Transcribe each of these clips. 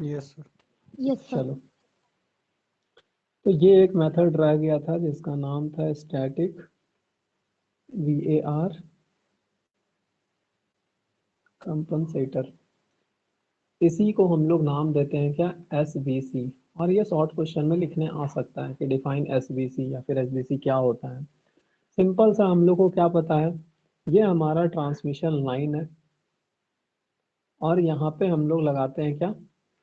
Yes sir. Yes sir. चलो, तो ये एक मेथड रह गया था जिसका नाम था स्टैटिक VAR कंपनसेटर। इसी को हम लोग नाम देते हैं क्या, SBC। और ये शॉर्ट क्वेश्चन में लिखने आ सकता है कि डिफाइन SBC या फिर SBC क्या होता है। सिंपल सा हम लोग को क्या पता है, ये हमारा ट्रांसमिशन लाइन है और यहाँ पे हम लोग लगाते हैं क्या,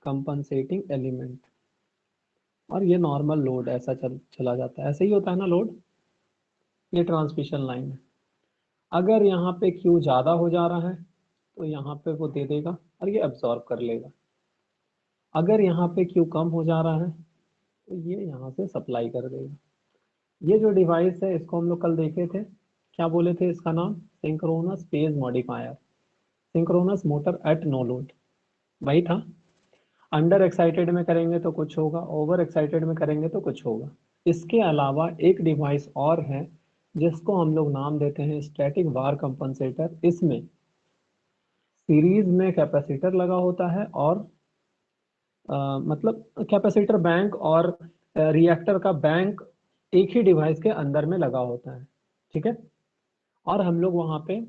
कंपनसेटिंग एलिमेंट। और ये नॉर्मल लोड ऐसा चला जाता है, ऐसे ही होता है ना लोड। ये ट्रांसमिशन लाइन है। अगर यहाँ पे Q ज़्यादा हो जा रहा है तो यहाँ पे वो दे देगा और ये एब्जॉर्ब कर लेगा। अगर यहाँ पे Q कम हो जा रहा है तो ये यहाँ से सप्लाई कर देगा। ये जो डिवाइस है इसको हम लोग कल देखे थे, क्या बोले थे इसका नाम, synchronous phase modifier, synchronous motor at no load, वही था। अंडर एक्साइटेड में करेंगे तो कुछ होगा, ओवर एक्साइटेड में करेंगे तो कुछ होगा। इसके अलावा एक डिवाइस और है जिसको हम लोग नाम देते हैं स्टैटिक वार कंपनसेटर। इसमें सीरीज में कैपेसिटर लगा होता है और मतलब कैपेसिटर बैंक और रिएक्टर का बैंक एक ही डिवाइस के अंदर में लगा होता है, ठीक है। और हम लोग वहाँ पे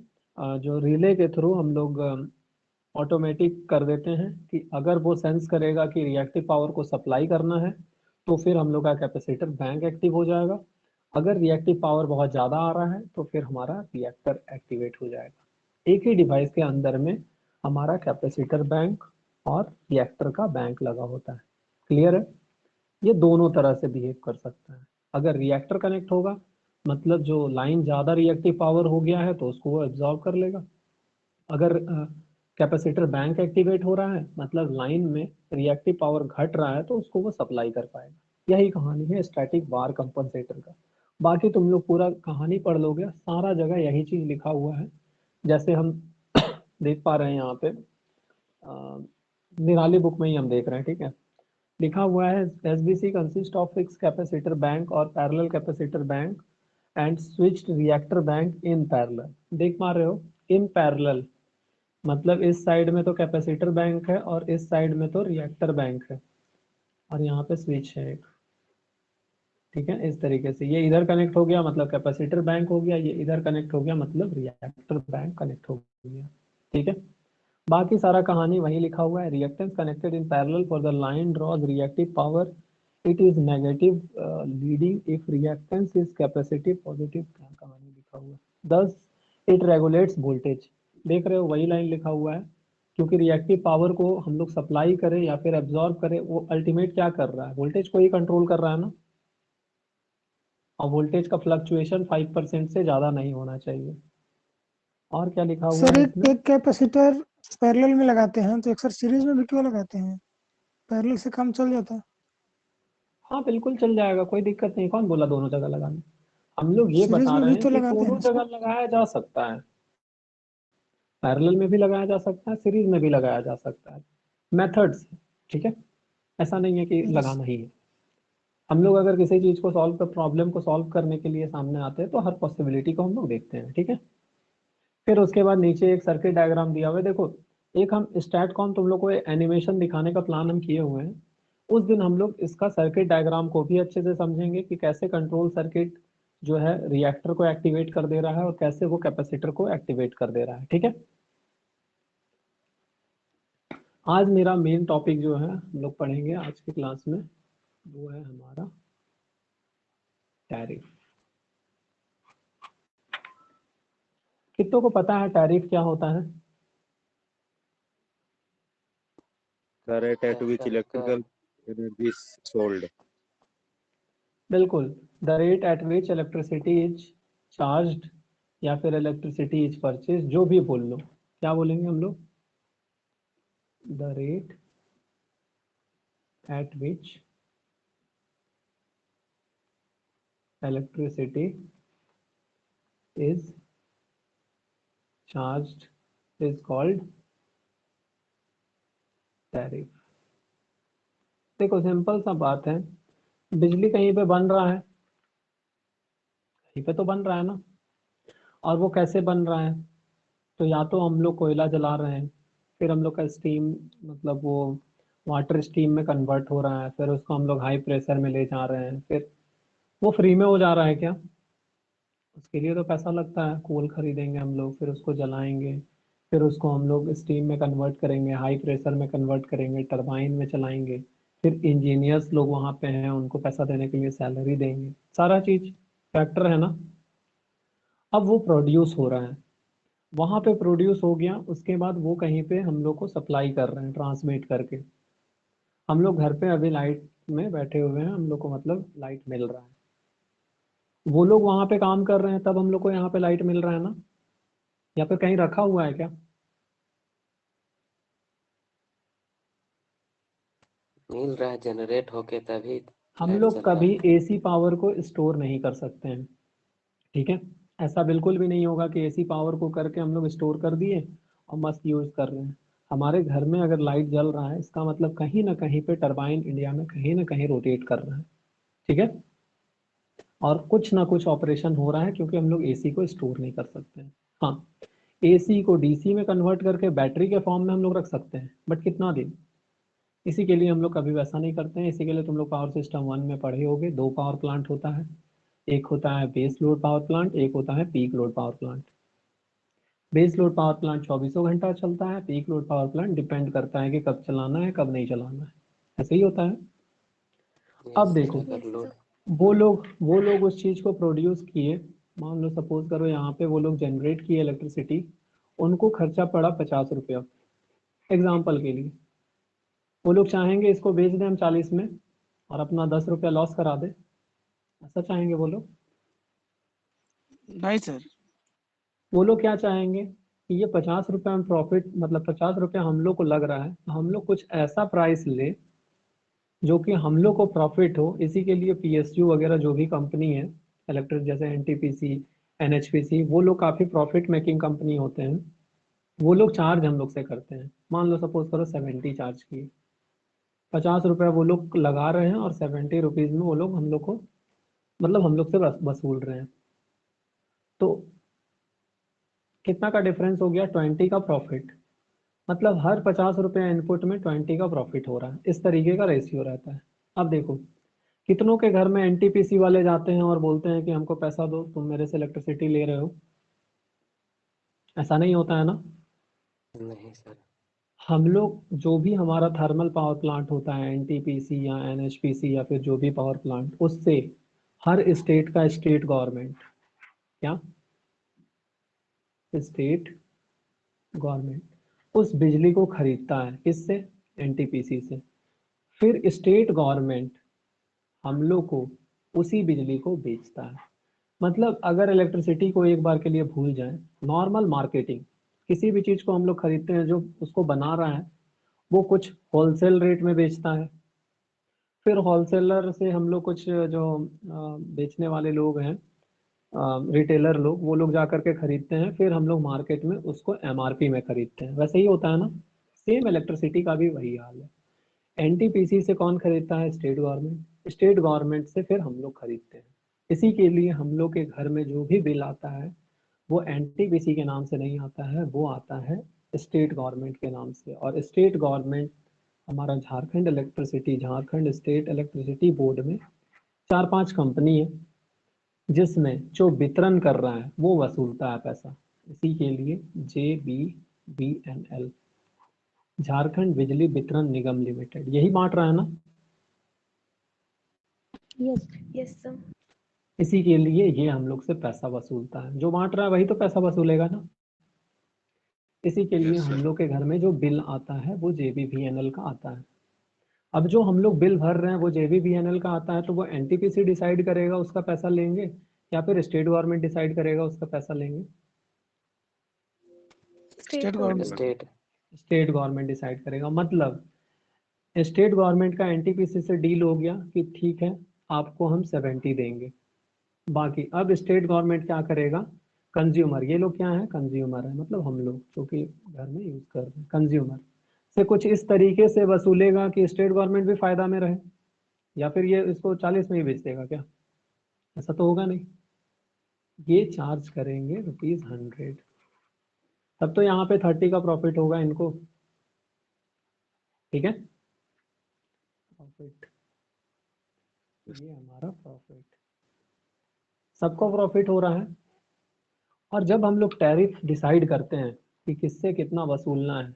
जो रिले के थ्रू हम लोग ऑटोमेटिक कर देते हैं कि अगर वो सेंस करेगा कि रिएक्टिव पावर को सप्लाई करना है तो फिर हम लोग का कैपेसिटर बैंक एक्टिव हो जाएगा। अगर रिएक्टिव पावर बहुत ज़्यादा आ रहा है तो फिर हमारा रिएक्टर एक्टिवेट हो जाएगा। एक ही डिवाइस के अंदर में हमारा कैपेसिटर बैंक और रिएक्टर का बैंक लगा होता है। क्लियर है। ये दोनों तरह से बिहेव कर सकता है। अगर रिएक्टर कनेक्ट होगा मतलब जो लाइन ज़्यादा रिएक्टिव पावर हो गया है तो उसको वो एब्जॉर्ब कर लेगा। अगर कैपेसिटर बैंक एक्टिवेट हो रहा है मतलब लाइन में रिएक्टिव पावर घट रहा है तो उसको वो सप्लाई कर पाएगा। यही कहानी है स्टैटिक वार कंपनसेटर का। बाकी तुम लोग पूरा कहानी पढ़ लोगे, सारा जगह यही चीज लिखा हुआ है। जैसे हम देख पा रहे हैं यहाँ पे निराली बुक में ही हम देख रहे हैं, ठीक है। लिखा हुआ है SBC consist of fix capacitor bank और parallel capacitor bank and switched reactor bank in parallel. देख पा रहे हो, इन पैरेलल मतलब इस साइड में तो कैपेसिटर बैंक है और इस साइड में तो रिएक्टर बैंक है और यहाँ पे स्विच है एक, ठीक है। इस तरीके से ये इधर कनेक्ट हो गया मतलब कैपेसिटर बैंक हो गया, ये इधर कनेक्ट हो गया मतलब रिएक्टर बैंक कनेक्ट हो गया, ठीक है। बाकी सारा कहानी वही लिखा हुआ है। Reactance connected in parallel for the line draws reactive power, it is negative leading if reactance is capacitive positive, कहानी लिखा हुआ है। दस इट रेगुलेट्स वोल्टेज, देख रहे हो वही लाइन लिखा हुआ है। क्योंकि रिएक्टिव पावर को हम लोग सप्लाई करें या फिर एब्जॉर्ब करें, वो अल्टीमेट क्या कर रहा है, वोल्टेज को ही कंट्रोल कर रहा है ना। और वोल्टेज का फ्लक्चुएशन 5% से ज़्यादा नहीं होना चाहिए। और क्या लिखा हुआ सर है एक इसमें, एक कैपेसिटर पैरेलल में लगाते हैं तो एक सर सीरीज में भी क्यों लगाते हैं? पैरेलल से काम चल जाता है। हाँ बिल्कुल चल जाएगा, कोई दिक्कत नहीं। कौन बोला दोनों जगह लगाने, हम लोग ये सीरीज बता में रहे भी हैं तो कि लगाते दोनों हैं जगह सर। लगाया जा सकता है। पैरेलल में भी लगाया जा सकता है, सीरीज में भी लगाया जा सकता है, मेथड्स, ठीक है। ऐसा नहीं है कि यस। लगाना ही है। हम लोग अगर किसी चीज़ को सॉल्व कर, प्रॉब्लम को सॉल्व करने के लिए सामने आते हैं तो हर पॉसिबिलिटी को हम लोग देखते हैं, ठीक है। फिर उसके बाद नीचे एक सर्किट डायग्राम दिया हुआ है, देखो। एक हम स्टैटकॉम तुम लोग को एनिमेशन दिखाने का प्लान हम किए हुए हैं। उस दिन हम लोग इसका सर्किट डायग्राम को भी अच्छे से समझेंगे कि कैसे कंट्रोल सर्किट जो है रिएक्टर को एक्टिवेट कर दे रहा है और कैसे वो कैपेसिटर को एक्टिवेट कर दे रहा है, ठीक है। आज मेरा मेन टॉपिक जो है हम लोग पढ़ेंगे आज की क्लास में, वो है हमारा टैरिफ। कितनों को पता है टैरिफ क्या होता है? The rate at which electrical energy is sold. बिल्कुल, the rate at which electricity is charged या फिर इलेक्ट्रिसिटी इज परचेज, जो भी बोल लो। क्या बोलेंगे हम लोग, the rate at which electricity is charged is called tariff. देखो सिंपल सा बात है, बिजली कहीं पे बन रहा है, कहीं पे तो बन रहा है ना। और वो कैसे बन रहा है, तो या तो हम लोग कोयला जला रहे हैं, फिर हम लोग का स्टीम मतलब वो वाटर स्टीम में कन्वर्ट हो रहा है, फिर उसको हम लोग हाई प्रेशर में ले जा रहे हैं, फिर वो फ्री में हो जा रहा है क्या? उसके लिए तो पैसा लगता है। कोल खरीदेंगे हम लोग, फिर उसको जलाएंगे, फिर उसको हम लोग स्टीम में कन्वर्ट करेंगे, हाई प्रेशर में कन्वर्ट करेंगे, टरबाइन में चलाएंगे, फिर इंजीनियर्स लोग वहाँ पे हैं, उनको पैसा देने के लिए सैलरी देंगे, सारा चीज फैक्टर है ना। अब वो प्रोड्यूस हो रहा है, वहाँ पे प्रोड्यूस हो गया, उसके बाद वो कहीं पे हम लोग को सप्लाई कर रहे हैं ट्रांसमिट करके। हम लोग घर पे अभी लाइट में बैठे हुए हैं, हम लोग को मतलब लाइट मिल रहा है, वो लोग वहाँ पे काम कर रहे हैं तब हम लोग को यहाँ पे लाइट मिल रहा है ना, या फिर कहीं रखा हुआ है क्या? मिल रहा है, जनरेट होके तभी हम लाइट लोग चल रहा कभी है। एसी पावर को स्टोर नहीं कर सकते हैं, ठीक है? ऐसा बिल्कुल भी नहीं होगा कि एसी पावर को करके हम लोग स्टोर कर दिए और मस्त यूज कर रहे हैं। हमारे घर में अगर लाइट जल रहा है, इसका मतलब कहीं ना कहीं पे टरबाइन इंडिया में कहीं ना कहीं रोटेट कर रहा है, ठीक है? और कुछ ना कुछ ऑपरेशन हो रहा है, क्योंकि हम लोग एसी को स्टोर नहीं कर सकते हैं। हाँ, एसी को डीसी में कन्वर्ट करके बैटरी के फॉर्म में हम लोग रख सकते हैं, बट कितना दिन? इसी के लिए हम लोग कभी वैसा नहीं करते हैं। इसी के लिए तुम लोग पावर सिस्टम 1 में पढ़े होगे, दो पावर प्लांट होता है, एक होता है बेस लोड पावर प्लांट, एक होता है peak load power plant. Base load power plant 24 घंटा चलता है, peak load power plant depend करता है कि कब चलाना है कब नहीं चलाना है, ऐसे ही होता है। अब यस सर, देखो, अगर लोड वो लोग उस चीज को प्रोड्यूस किए, मान लो सपोज करो यहाँ पे वो लोग जनरेट किए इलेक्ट्रिसिटी, उनको खर्चा पड़ा 50 रुपया एग्जाम्पल के लिए। वो लोग चाहेंगे इसको बेच दें हम 40 में और अपना 10 रुपया लॉस करा दे, ऐसा चाहेंगे वो लोग? नहीं सर। वो लोग क्या चाहेंगे कि ये 50 रुपया में प्रॉफिट, मतलब 50 रुपया हम लोग को लग रहा है, तो हम लोग कुछ ऐसा प्राइस ले जो कि हम लोग को प्रॉफिट हो। इसी के लिए पीएसयू वगैरह जो भी कंपनी है इलेक्ट्रिक, जैसे एनटीपीसी, एनएचपीसी, वो लोग काफ़ी प्रॉफिट मेकिंग कंपनी होते हैं। वो लोग चार्ज हम लोग से करते हैं, मान लो सपोज करो 70 चार्ज किए, 50 रुपया वो लोग लगा रहे हैं और 70 रुपीज़ में वो लोग हम लोग को, मतलब हम लोग से वसूल रहे हैं। तो कितना का डिफरेंस हो गया? 20 का प्रॉफिट। मतलब हर 50 रुपया इनपुट में 20 का प्रॉफिट हो रहा है, इस तरीके का रेशियो रहता है। अब देखो, कितनों के घर में एनटीपीसी वाले जाते हैं और बोलते हैं कि हमको पैसा दो, तुम मेरे से इलेक्ट्रिसिटी ले रहे हो, ऐसा नहीं होता है ना। नहीं सर। हम लोग जो भी हमारा थर्मल पावर प्लांट होता है, एनटीपीसी या एनएचपीसी या फिर जो भी पावर प्लांट, उससे हर स्टेट का स्टेट गवर्नमेंट, क्या स्टेट गवर्नमेंट उस बिजली को खरीदता है, किससे? एनटीपीसी से। फिर स्टेट गवर्नमेंट हम लोग को उसी बिजली को बेचता है। मतलब अगर इलेक्ट्रिसिटी को एक बार के लिए भूल जाए, नॉर्मल मार्केटिंग, किसी भी चीज को हम लोग खरीदते हैं, जो उसको बना रहा है वो कुछ होलसेल रेट में बेचता है, फिर होलसेलर से हम लोग कुछ जो बेचने वाले लोग हैं, रिटेलर लोग, वो लोग जा करके खरीदते हैं, फिर हम लोग मार्केट में उसको एमआरपी में खरीदते हैं। वैसे ही होता है ना, सेम इलेक्ट्रिसिटी का भी वही हाल है। एनटीपीसी से कौन खरीदता है? State government. स्टेट गवर्नमेंट से फिर हम लोग खरीदते हैं। इसी के लिए हम लोग के घर में जो भी बिल आता है वो एनटीपीसी के नाम से नहीं आता है, वो आता है स्टेट गवर्नमेंट के नाम से। और स्टेट गवर्नमेंट हमारा झारखंड स्टेट इलेक्ट्रिसिटी बोर्ड में 4-5 कंपनी है, जिसमें जो वितरण कर रहा है वो वसूलता है पैसा। इसी के लिए JBVNL, झारखंड बिजली वितरण निगम लिमिटेड, यही बांट रहा है ना। Yes yes sir. इसी के लिए ये हम लोग से पैसा वसूलता है, जो बांट रहा है वही तो पैसा वसूलेगा ना। इसी के लिए हम लोग के घर में जो बिल आता है वो JBVNL का आता है। अब जो हम लोग बिल भर रहे हैं वो JBVNL का आता है, तो वो एनटीपीसी डिसाइड करेगा उसका पैसा लेंगे, या फिर स्टेट गवर्नमेंट डिसाइड करेगा उसका पैसा लेंगे? State government. State. State government decide करेगा। मतलब स्टेट गवर्नमेंट का एनटीपीसी से डील हो गया कि ठीक है, आपको हम 70 देंगे। बाकी अब स्टेट गवर्नमेंट क्या करेगा? कंज्यूमर, ये लोग क्या है? कंज्यूमर है, मतलब हम लोग जो कि घर में यूज कर रहे हैं, कंज्यूमर से कुछ इस तरीके से वसूलेगा कि स्टेट गवर्नमेंट भी फायदा में रहे। या फिर ये इसको 40 में ही बेच देगा क्या? ऐसा तो होगा नहीं। ये चार्ज करेंगे ₹100, तब तो यहाँ पे 30 का प्रॉफिट होगा इनको, ठीक है? प्रॉफिट, ये हमारा प्रॉफिट, सबको प्रॉफिट हो रहा है। और जब हम लोग टैरिफ डिसाइड करते हैं कि किससे कितना वसूलना है,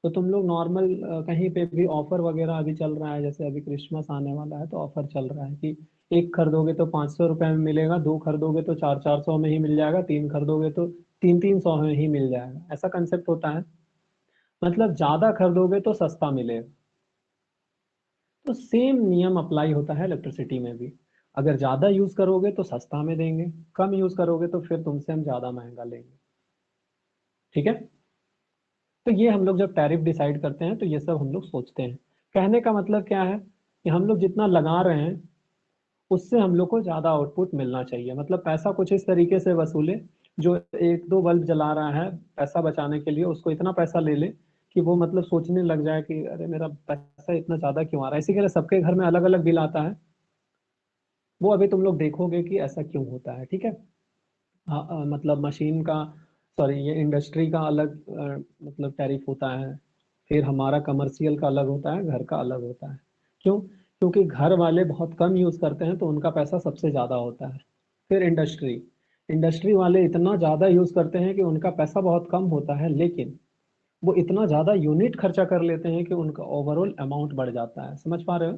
तो तुम लोग नॉर्मल कहीं पे भी ऑफर वगैरह अभी चल रहा है, जैसे अभी क्रिसमस आने वाला है तो ऑफर चल रहा है कि एक खरीदोगे तो 500 रुपये में मिलेगा, दो खरीदोगे तो 400 में ही मिल जाएगा, तीन खरीदोगे तो 300 में ही मिल जाएगा, ऐसा कंसेप्ट होता है। मतलब ज्यादा खरीदोगे तो सस्ता मिलेगा। तो सेम नियम अप्लाई होता है इलेक्ट्रिसिटी में भी। अगर ज्यादा यूज करोगे तो सस्ता में देंगे, कम यूज करोगे तो फिर तुमसे हम ज्यादा महंगा लेंगे। ठीक है, तो ये हम लोग जब टैरिफ डिसाइड करते हैं तो ये सब हम लोग सोचते हैं। कहने का मतलब क्या है कि हम लोग जितना लगा रहे हैं उससे हम लोग को ज्यादा आउटपुट मिलना चाहिए। मतलब पैसा कुछ इस तरीके से वसूले, जो एक दो बल्ब जला रहा है पैसा बचाने के लिए, उसको इतना पैसा ले ले कि वो मतलब सोचने लग जाए कि अरे मेरा पैसा इतना ज्यादा क्यों आ रहा है। इसी के लिए सबके घर में अलग अलग बिल आता है, वो अभी तुम लोग देखोगे कि ऐसा क्यों होता है। ठीक है, मतलब मशीन का, सॉरी ये इंडस्ट्री का अलग मतलब टैरिफ होता है, फिर हमारा कमर्शियल का अलग होता है, घर का अलग होता है। क्यों? क्योंकि घर वाले बहुत कम यूज करते हैं तो उनका पैसा सबसे ज्यादा होता है। फिर इंडस्ट्री, इंडस्ट्री वाले इतना ज्यादा यूज करते हैं कि उनका पैसा बहुत कम होता है, लेकिन वो इतना ज्यादा यूनिट खर्चा कर लेते हैं कि उनका ओवरऑल अमाउंट बढ़ जाता है। समझ पा रहे हो?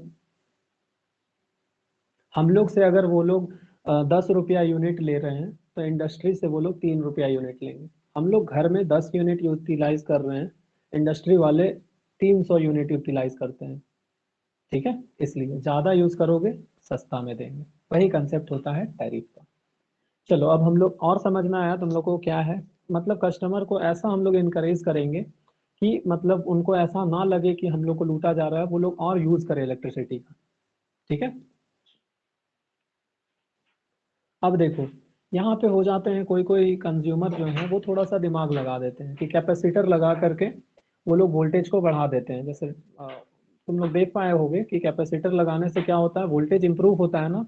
हम लोग से अगर वो लोग 10 रुपया यूनिट ले रहे हैं तो इंडस्ट्री से वो लोग 3 रुपया यूनिट लेंगे। हम लोग घर में 10 यूनिट यूटिलाइज कर रहे हैं, इंडस्ट्री वाले 300 यूनिट यूटिलाइज करते हैं। ठीक है, इसलिए ज्यादा यूज करोगे सस्ता में देंगे। वही कंसेप्ट होता है टैरिफ का। चलो अब हम लोग और समझ में आया तुम लोग को क्या है। मतलब कस्टमर को ऐसा हम लोग इनकरेज करेंगे कि मतलब उनको ऐसा ना लगे कि हम लोग को लूटा जा रहा है, वो लोग और यूज करें इलेक्ट्रिसिटी का। ठीक है, अब देखो यहाँ पे हो जाते हैं कोई कोई कंज्यूमर जो है वो थोड़ा सा दिमाग लगा देते हैं कि कैपेसिटर लगा करके वो लोग वोल्टेज को बढ़ा देते हैं। जैसे तुम लोग देख पाए होगे कि कैपेसिटर लगाने से क्या होता है, वोल्टेज इंप्रूव होता है ना।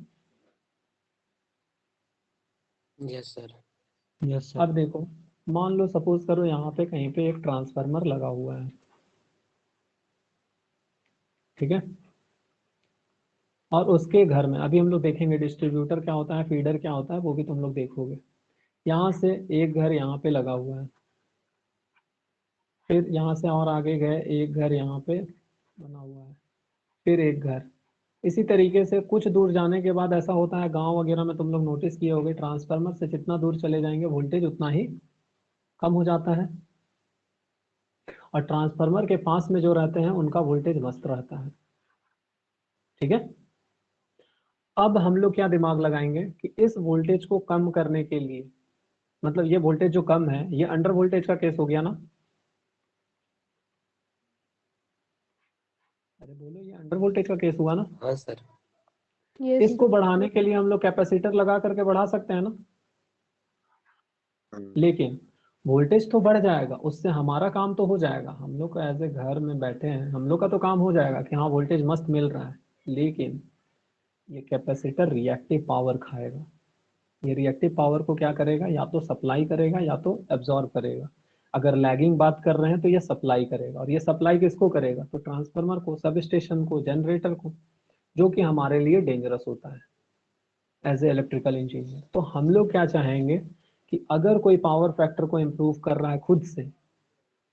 Yes sir. Yes sir. अब देखो, मान लो सपोज करो यहाँ पे कहीं पे एक ट्रांसफार्मर लगा हुआ है। ठीक है, और उसके घर में अभी हम लोग देखेंगे डिस्ट्रीब्यूटर क्या होता है, फीडर क्या होता है, वो भी तुम लोग देखोगे। यहाँ से एक घर यहाँ पे लगा हुआ है, फिर यहाँ से और आगे गए एक घर यहाँ पे बना हुआ है, फिर एक घर। इसी तरीके से कुछ दूर जाने के बाद ऐसा होता है, गांव वगैरह में तुम लोग नोटिस किए होंगे, ट्रांसफार्मर से जितना दूर चले जाएंगे वोल्टेज उतना ही कम हो जाता है, और ट्रांसफार्मर के पास में जो रहते हैं उनका वोल्टेज मस्त रहता है। ठीक है, अब हम लोग क्या दिमाग लगाएंगे कि इस वोल्टेज को कम करने के लिए, मतलब ये वोल्टेज जो कम है ये अंडर वोल्टेज का केस हो गया ना। अरे बोलो, ये अंडर वोल्टेज का केस हुआ ना। हाँ सर। इसको बढ़ाने के लिए हम लोग कैपेसिटर लगा करके बढ़ा सकते हैं ना, लेकिन वोल्टेज तो बढ़ जाएगा, उससे हमारा काम तो हो जाएगा। हम लोग एज ए घर में बैठे हैं, हम लोग का तो काम हो जाएगा कि हाँ वोल्टेज मस्त मिल रहा है, लेकिन ये कैपेसिटर रिएक्टिव पावर खाएगा। ये रिएक्टिव पावर को क्या करेगा, या तो सप्लाई करेगा या तो एब्जॉर्ब करेगा। अगर लैगिंग बात कर रहे हैं तो ये सप्लाई करेगा, और ये सप्लाई किसको करेगा, तो ट्रांसफार्मर को, सब स्टेशन को, जनरेटर को, जो कि हमारे लिए डेंजरस होता है एज ए इलेक्ट्रिकल इंजीनियर। तो हम लोग क्या चाहेंगे कि अगर कोई पावर फैक्टर को इम्प्रूव कर रहा है खुद से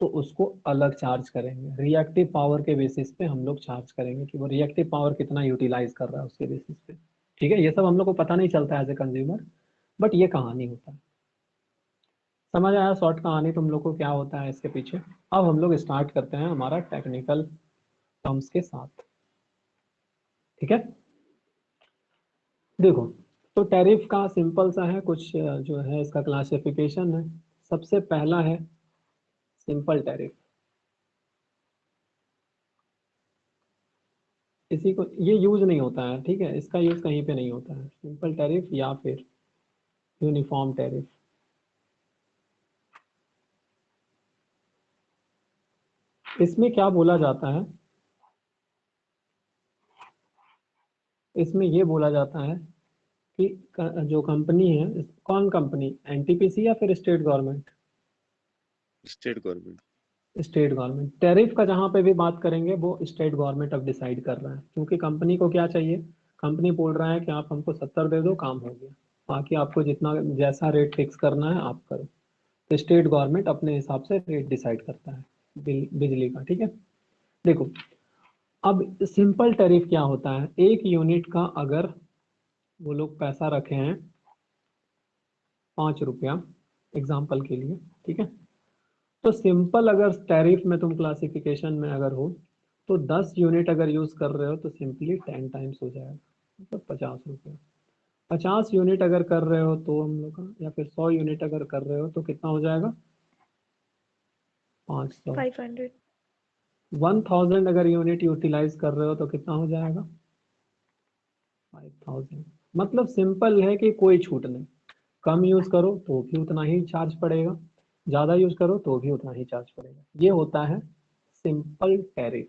तो उसको अलग चार्ज करेंगे, रिएक्टिव पावर के बेसिस पे हम लोग चार्ज करेंगे कि वो रिएक्टिव पावर कितना यूटिलाइज कर रहा है उसके बेसिस पे। ठीक है, ये सब हम लोग को पता नहीं चलता एज ए कंज्यूमर, बट ये कहानी होता है। समझ आया शॉर्ट कहानी तुम लोग को क्या होता है इसके पीछे। अब हम लोग स्टार्ट करते हैं हमारा टेक्निकल टर्म्स के साथ। ठीक है, देखो तो टैरिफ का सिंपल सा है कुछ, जो है इसका क्लासिफिकेशन है। सबसे पहला है सिंपल टैरिफ। इसी को, ये यूज नहीं होता है, ठीक है, इसका यूज कहीं पे नहीं होता है, सिंपल टैरिफ या फिर यूनिफॉर्म टैरिफ। इसमें क्या बोला जाता है, इसमें ये बोला जाता है कि जो कंपनी है, कौन कंपनी, एनटीपीसी या फिर state government. State government. State government. Tariff का जहां पे भी बात करेंगे वो स्टेट गवर्नमेंट अब डिसाइड कर रहा है, क्योंकि कंपनी को क्या चाहिए, कंपनी बोल रहा है कि आप हमको 70 दे दो, काम हो गया, बाकी आपको जितना जैसा रेट फिक्स करना है आप करो। तो स्टेट गवर्नमेंट अपने हिसाब से रेट डिसाइड करता है बिजली का, ठीक है। देखो अब सिंपल टैरिफ क्या होता है, एक यूनिट का अगर वो लोग पैसा रखे हैं 5 रुपया एग्जाम्पल के लिए, ठीक है, तो सिंपल अगर टैरिफ में तुम क्लासिफिकेशन में अगर हो तो 10 यूनिट अगर यूज कर रहे हो तो सिंपली 10 टाइम्स हो जाएगा, मतलब 50 रुपया। 50 यूनिट अगर कर रहे हो तो हम लोग का, या फिर 100 यूनिट अगर कर रहे हो तो कितना हो जाएगा, 500। 500। 1000 अगर यूनिट यूटिलाइज कर रहे हो तो कितना हो जाएगा, 5000। मतलब सिंपल है कि कोई छूट नहीं, कम यूज करो तो भी उतना ही चार्ज पड़ेगा, ज्यादा यूज करो तो भी उतना ही चार्ज पड़ेगा। ये होता है सिंपल टैरिफ।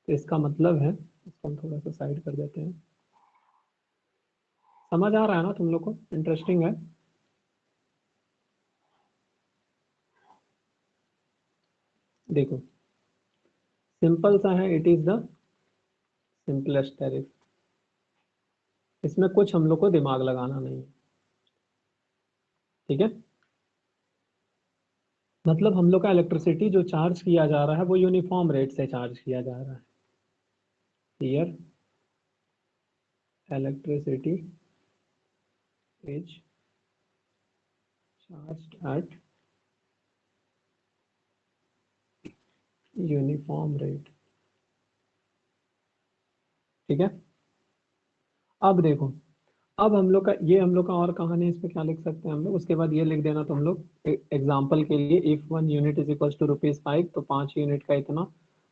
तो इसका मतलब है, इसको हम थोड़ा सा साइड कर देते हैं। समझ आ रहा है ना तुम लोग को, इंटरेस्टिंग है। देखो सिंपल सा है, it is the simplest tariff. इसमें कुछ हम लोग को दिमाग लगाना नहीं है, ठीक है। मतलब हम लोग का इलेक्ट्रिसिटी जो चार्ज किया जा रहा है वो यूनिफॉर्म रेट से चार्ज किया जा रहा है। Here electricity is charged at uniform rate, ठीक है। अब देखो, अब हम लोग का ये हम लोग का और कहानी, इस पे क्या लिख सकते हैं हम लोग, उसके बाद ये लिख देना तुम लोग एग्जाम्पल के लिए, if 1 unit is equal to ₹5 तो 5 यूनिट का इतना,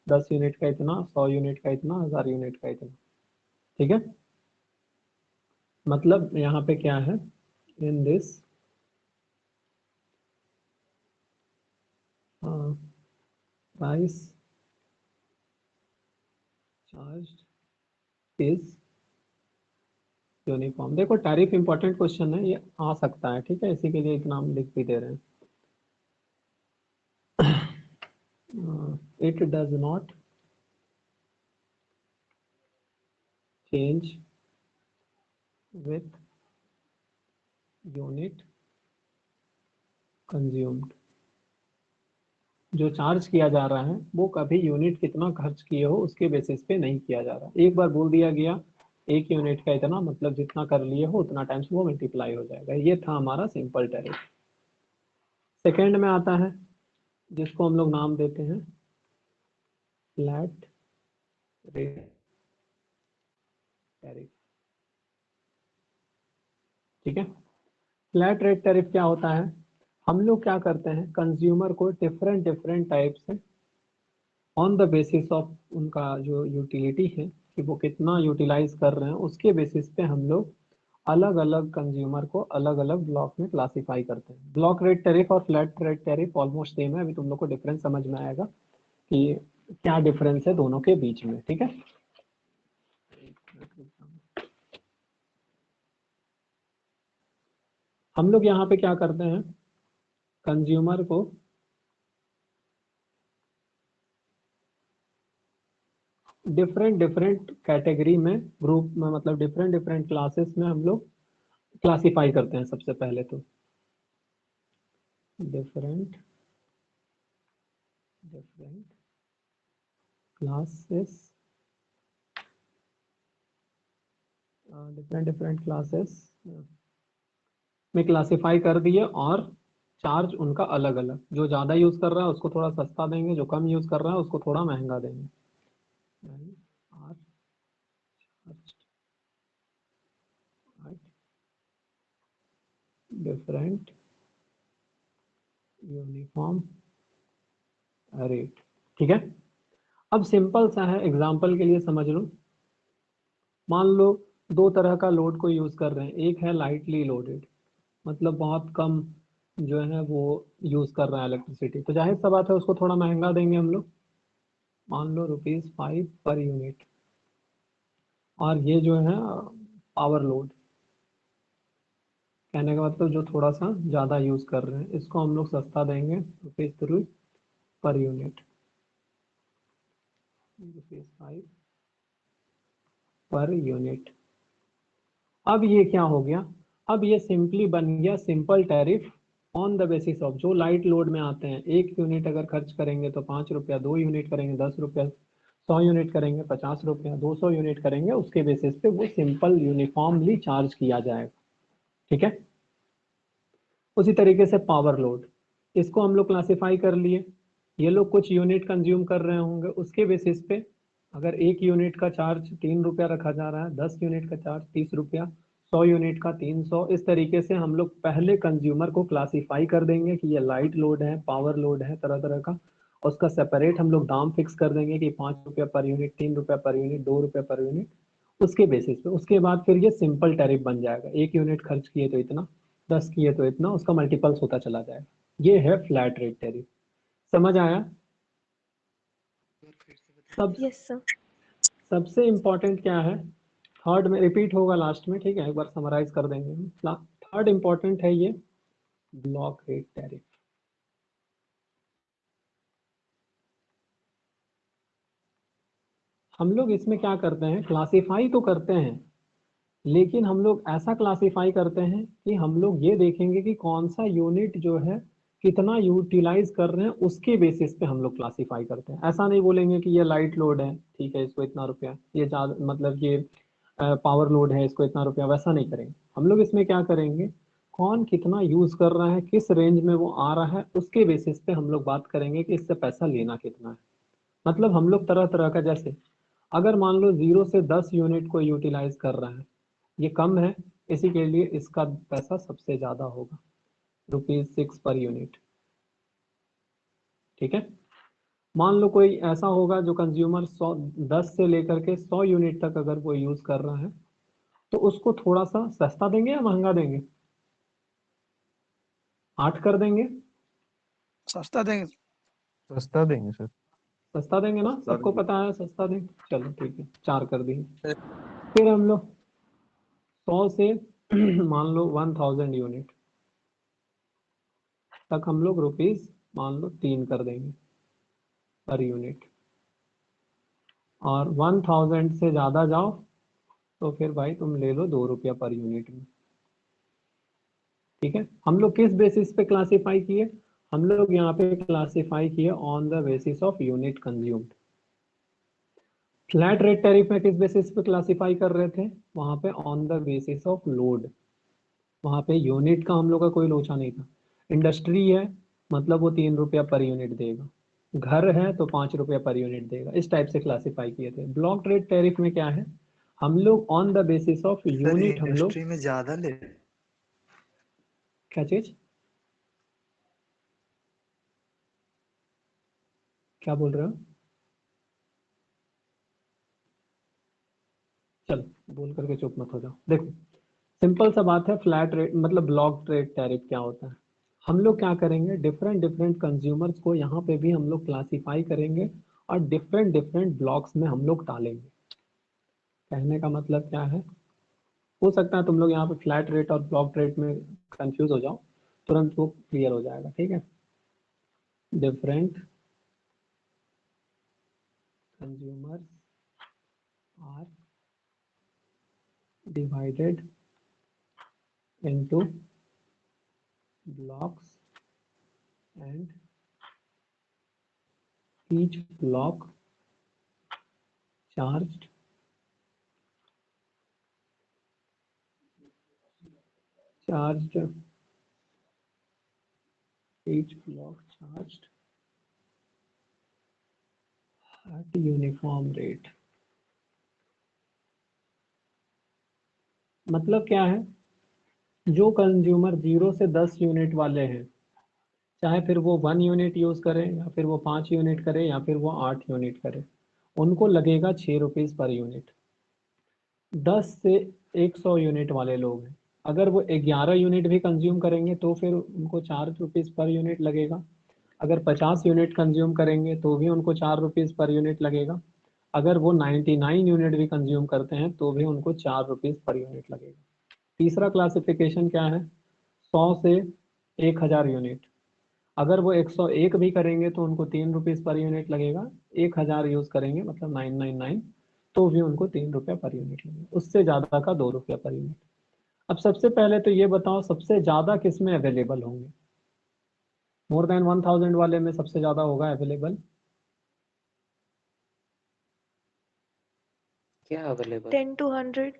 10 यूनिट का इतना, 100 यूनिट का इतना, 1000 यूनिट का इतना, ठीक है। मतलब यहाँ पे क्या है, in this price charge is uniform. देखो टैरिफ इंपॉर्टेंट क्वेश्चन है, ये आ सकता है, ठीक है, इसी के लिए इतना हम लिख भी दे रहे हैं। It does not change with unit consumed. जो चार्ज किया जा रहा है वो कभी यूनिट कितना खर्च किए हो उसके बेसिस पे नहीं किया जा रहा। एक बार बोल दिया गया एक यूनिट का इतना, मतलब जितना कर लिए हो उतना टाइम्स वो मल्टीप्लाई हो जाएगा। ये था हमारा सिंपल टैरिफ। सेकेंड में आता है जिसको हम लोग नाम देते हैं फ्लैट रेट टैरिफ, ठीक है। फ्लैट रेट टैरिफ क्या होता है, हम लोग क्या करते हैं, कंज्यूमर को डिफरेंट डिफरेंट टाइप से ऑन द बेसिस ऑफ उनका जो यूटिलिटी है कि वो कितना यूटिलाइज कर रहे हैं, उसके बेसिस पे हम लोग अलग अलग कंज्यूमर को अलग अलग ब्लॉक में क्लासिफाई करते हैं। ब्लॉक रेट टैरिफ और flat rate tariff almost same है, अभी तुम लोग को डिफरेंस समझ में आएगा कि क्या डिफरेंस है दोनों के बीच में, ठीक है। हम लोग यहाँ पे क्या करते हैं, कंज्यूमर को डिफरेंट डिफरेंट कैटेगरी में, ग्रुप में, मतलब डिफरेंट डिफरेंट क्लासेस में हम लोग क्लासिफाई करते हैं। सबसे पहले तो different different classes, different different classes में क्लासिफाई कर दिए, और चार्ज उनका अलग अलग, जो ज़्यादा यूज़ कर रहा है उसको थोड़ा सस्ता देंगे, जो कम यूज़ कर रहा है उसको थोड़ा महंगा देंगे। आर डिफरेंट यूनिफॉर्म रेट, ठीक है। अब सिंपल सा है, एग्जांपल के लिए समझ लो, मान लो दो तरह का लोड को यूज कर रहे हैं। एक है लाइटली लोडेड, मतलब बहुत कम जो है वो यूज कर रहा है इलेक्ट्रिसिटी, तो जाहिर सा बात है उसको थोड़ा महंगा देंगे हम लोग, मान लो ₹5 पर यूनिट। और ये जो है पावर लोड, कहने का मतलब जो थोड़ा सा ज़्यादा यूज़ कर रहे हैं, इसको हम लोग सस्ता देंगे ₹3 पर यूनिट, ₹5 पर यूनिट। अब ये क्या हो गया, अब ये सिंपली बन गया simple tariff on the basis of जो लाइट लोड में आते हैं। 1 यूनिट अगर खर्च करेंगे तो 5 रुपया, 2 यूनिट करेंगे 10 रुपया, 100 यूनिट करेंगे 50 रुपया, 200 यूनिट करेंगे उसके बेसिस पे वो सिंपल यूनिफॉर्मली चार्ज किया जाएगा। ठीक है, उसी तरीके से पावर लोड, इसको हम लोग क्लासिफाई कर लिए। ये लोग कुछ यूनिट कंज्यूम कर रहे होंगे, उसके बेसिस पे अगर 1 यूनिट का चार्ज 3 रुपया रखा जा रहा है, 10 यूनिट का चार्ज 30 रुपया, 100 यूनिट का 300, इस तरीके से हम लोग पहले कंज्यूमर को क्लासिफाई कर देंगे कि ये लाइट लोड है, पावर लोड है, तरह तरह का। उसका सेपरेट हम लोग दाम फिक्स कर देंगे कि 5 रुपया पर यूनिट, 3 रुपया पर यूनिट, 2 रुपया पर यूनिट, उसके बेसिस पे। उसके बाद फिर ये सिंपल टैरिफ बन जाएगा, 1 यूनिट खर्च किए तो इतना, 10 किए तो इतना, उसका मल्टीपल्स होता चला जाएगा। ये है फ्लैट रेट टैरिफ। समझ आया? सब यस सर। सबसे इम्पोर्टेंट क्या है, थर्ड में रिपीट होगा लास्ट में, ठीक है, एक बार समराइज कर देंगे हम। थर्ड इम्पोर्टेंट है ये ब्लॉक रेट टैरिफ। हम लोग इसमें क्या करते हैं, क्लासिफाई तो करते हैं, लेकिन हम लोग ऐसा क्लासिफाई करते हैं कि हम लोग ये देखेंगे कि कौन सा यूनिट जो है कितना यूटिलाइज कर रहे हैं, उसके बेसिस पे हम लोग क्लासिफाई करते हैं। ऐसा नहीं बोलेंगे कि ये लाइट लोड है, ठीक है, इसको इतना रुपया, ये ज्यादा मतलब ये पावर लोड है, इसको इतना रुपया, वैसा नहीं करेंगे हम लोग। इसमें क्या करेंगे, कौन कितना यूज कर रहा है, किस रेंज में वो आ रहा है, उसके बेसिस पे हम लोग बात करेंगे कि इससे पैसा लेना कितना है। मतलब हम लोग तरह तरह का, जैसे अगर मान लो 0 से 10 यूनिट को यूटिलाइज कर रहा है, ये कम है, इसी के लिए इसका पैसा सबसे ज्यादा होगा, ₹6 पर यूनिट। ठीक है, मान लो कोई ऐसा होगा जो कंज्यूमर 10 से लेकर के 100 यूनिट तक अगर वो यूज कर रहा है, तो उसको थोड़ा सा सस्ता देंगे या महंगा देंगे? 8 कर देंगे? सस्ता देंगे। सस्ता देंगे सर। सस्ता देंगे ना, सस्ता सबको देंगे। पता है सस्ता देंगे। चलो ठीक है, 4 कर दिए। फिर हम लोग 100 से मान लो 1000 यूनिट तक हम लोग रुपीज मान लो 3 कर देंगे पर यूनिट। और 1000 से ज्यादा जाओ तो फिर भाई तुम ले लो 2 रुपया पर यूनिट में। ठीक है, हम लोग किस बेसिस पे क्लासिफाई किए, हम लोग यहाँ पे क्लासिफाई किए on the basis of unit consumed. Flat rate tariff में किस बेसिस पे क्लासिफाई कर रहे थे, वहां पे on the basis of load, वहां पे यूनिट का हम लोग का कोई लोचा नहीं था। इंडस्ट्री है मतलब वो 3 रुपया पर यूनिट देगा, घर है तो 5 रुपया पर यूनिट देगा, इस टाइप से क्लासिफाई किए थे। ब्लॉक रेट टैरिफ में क्या है, हम लोग on the basis of unit, हम लोग इंडस्ट्री में ज्यादा ले, क्या चीज, क्या बोल रहे हो? चलो बोल करके चुप मत हो जाओ। देखो सिंपल सा बात है, फ्लैट रेट मतलब ब्लॉक रेट टैरिफ क्या होता है। हम लोग क्या करेंगे, डिफरेंट डिफरेंट कंज्यूमर्स को यहाँ पे भी हम लोग क्लासिफाई करेंगे और डिफरेंट डिफरेंट ब्लॉक्स में हम लोग डालेंगे। कहने का मतलब क्या है, हो सकता है तुम लोग यहाँ पे फ्लैट रेट और ब्लॉक रेट में कंफ्यूज हो जाओ, तुरंत वो क्लियर हो जाएगा। ठीक है, different consumers are divided into blocks and each block charged each block charged at uniform rate। मतलब क्या है, जो कंज्यूमर 0 से 10 यूनिट वाले हैं, चाहे फिर वो 1 यूनिट यूज करे या फिर वो 5 यूनिट करे या फिर वो 8 यूनिट करे, उनको लगेगा ₹6 पर यूनिट। 10 से 100 यूनिट वाले लोग हैं, अगर वो 11 यूनिट भी कंज्यूम करेंगे तो फिर उनको ₹4 पर यूनिट लगेगा। अगर 50 यूनिट कंज्यूम करेंगे तो भी उनको ₹4 पर यूनिट लगेगा। अगर वो 99 यूनिट भी कंज्यूम करते हैं तो भी उनको ₹4 पर यूनिट लगेगा। तीसरा क्लासिफिकेशन क्या है, 100 से 1000 यूनिट। अगर वो 101 भी करेंगे तो उनको 3 रुपीज पर यूनिट लगेगा, 1000 यूज करेंगे मतलब 999, तो भी उनको 3 रुपया पर यूनिट लगेगा, उससे ज्यादा का 2 रुपया पर यूनिट। अब सबसे पहले तो ये बताओ सबसे ज्यादा किस में अवेलेबल होंगे? मोर देन 1000 वाले में सबसे ज्यादा होगा अवेलेबल क्या अवेलेबल? 10 to 100।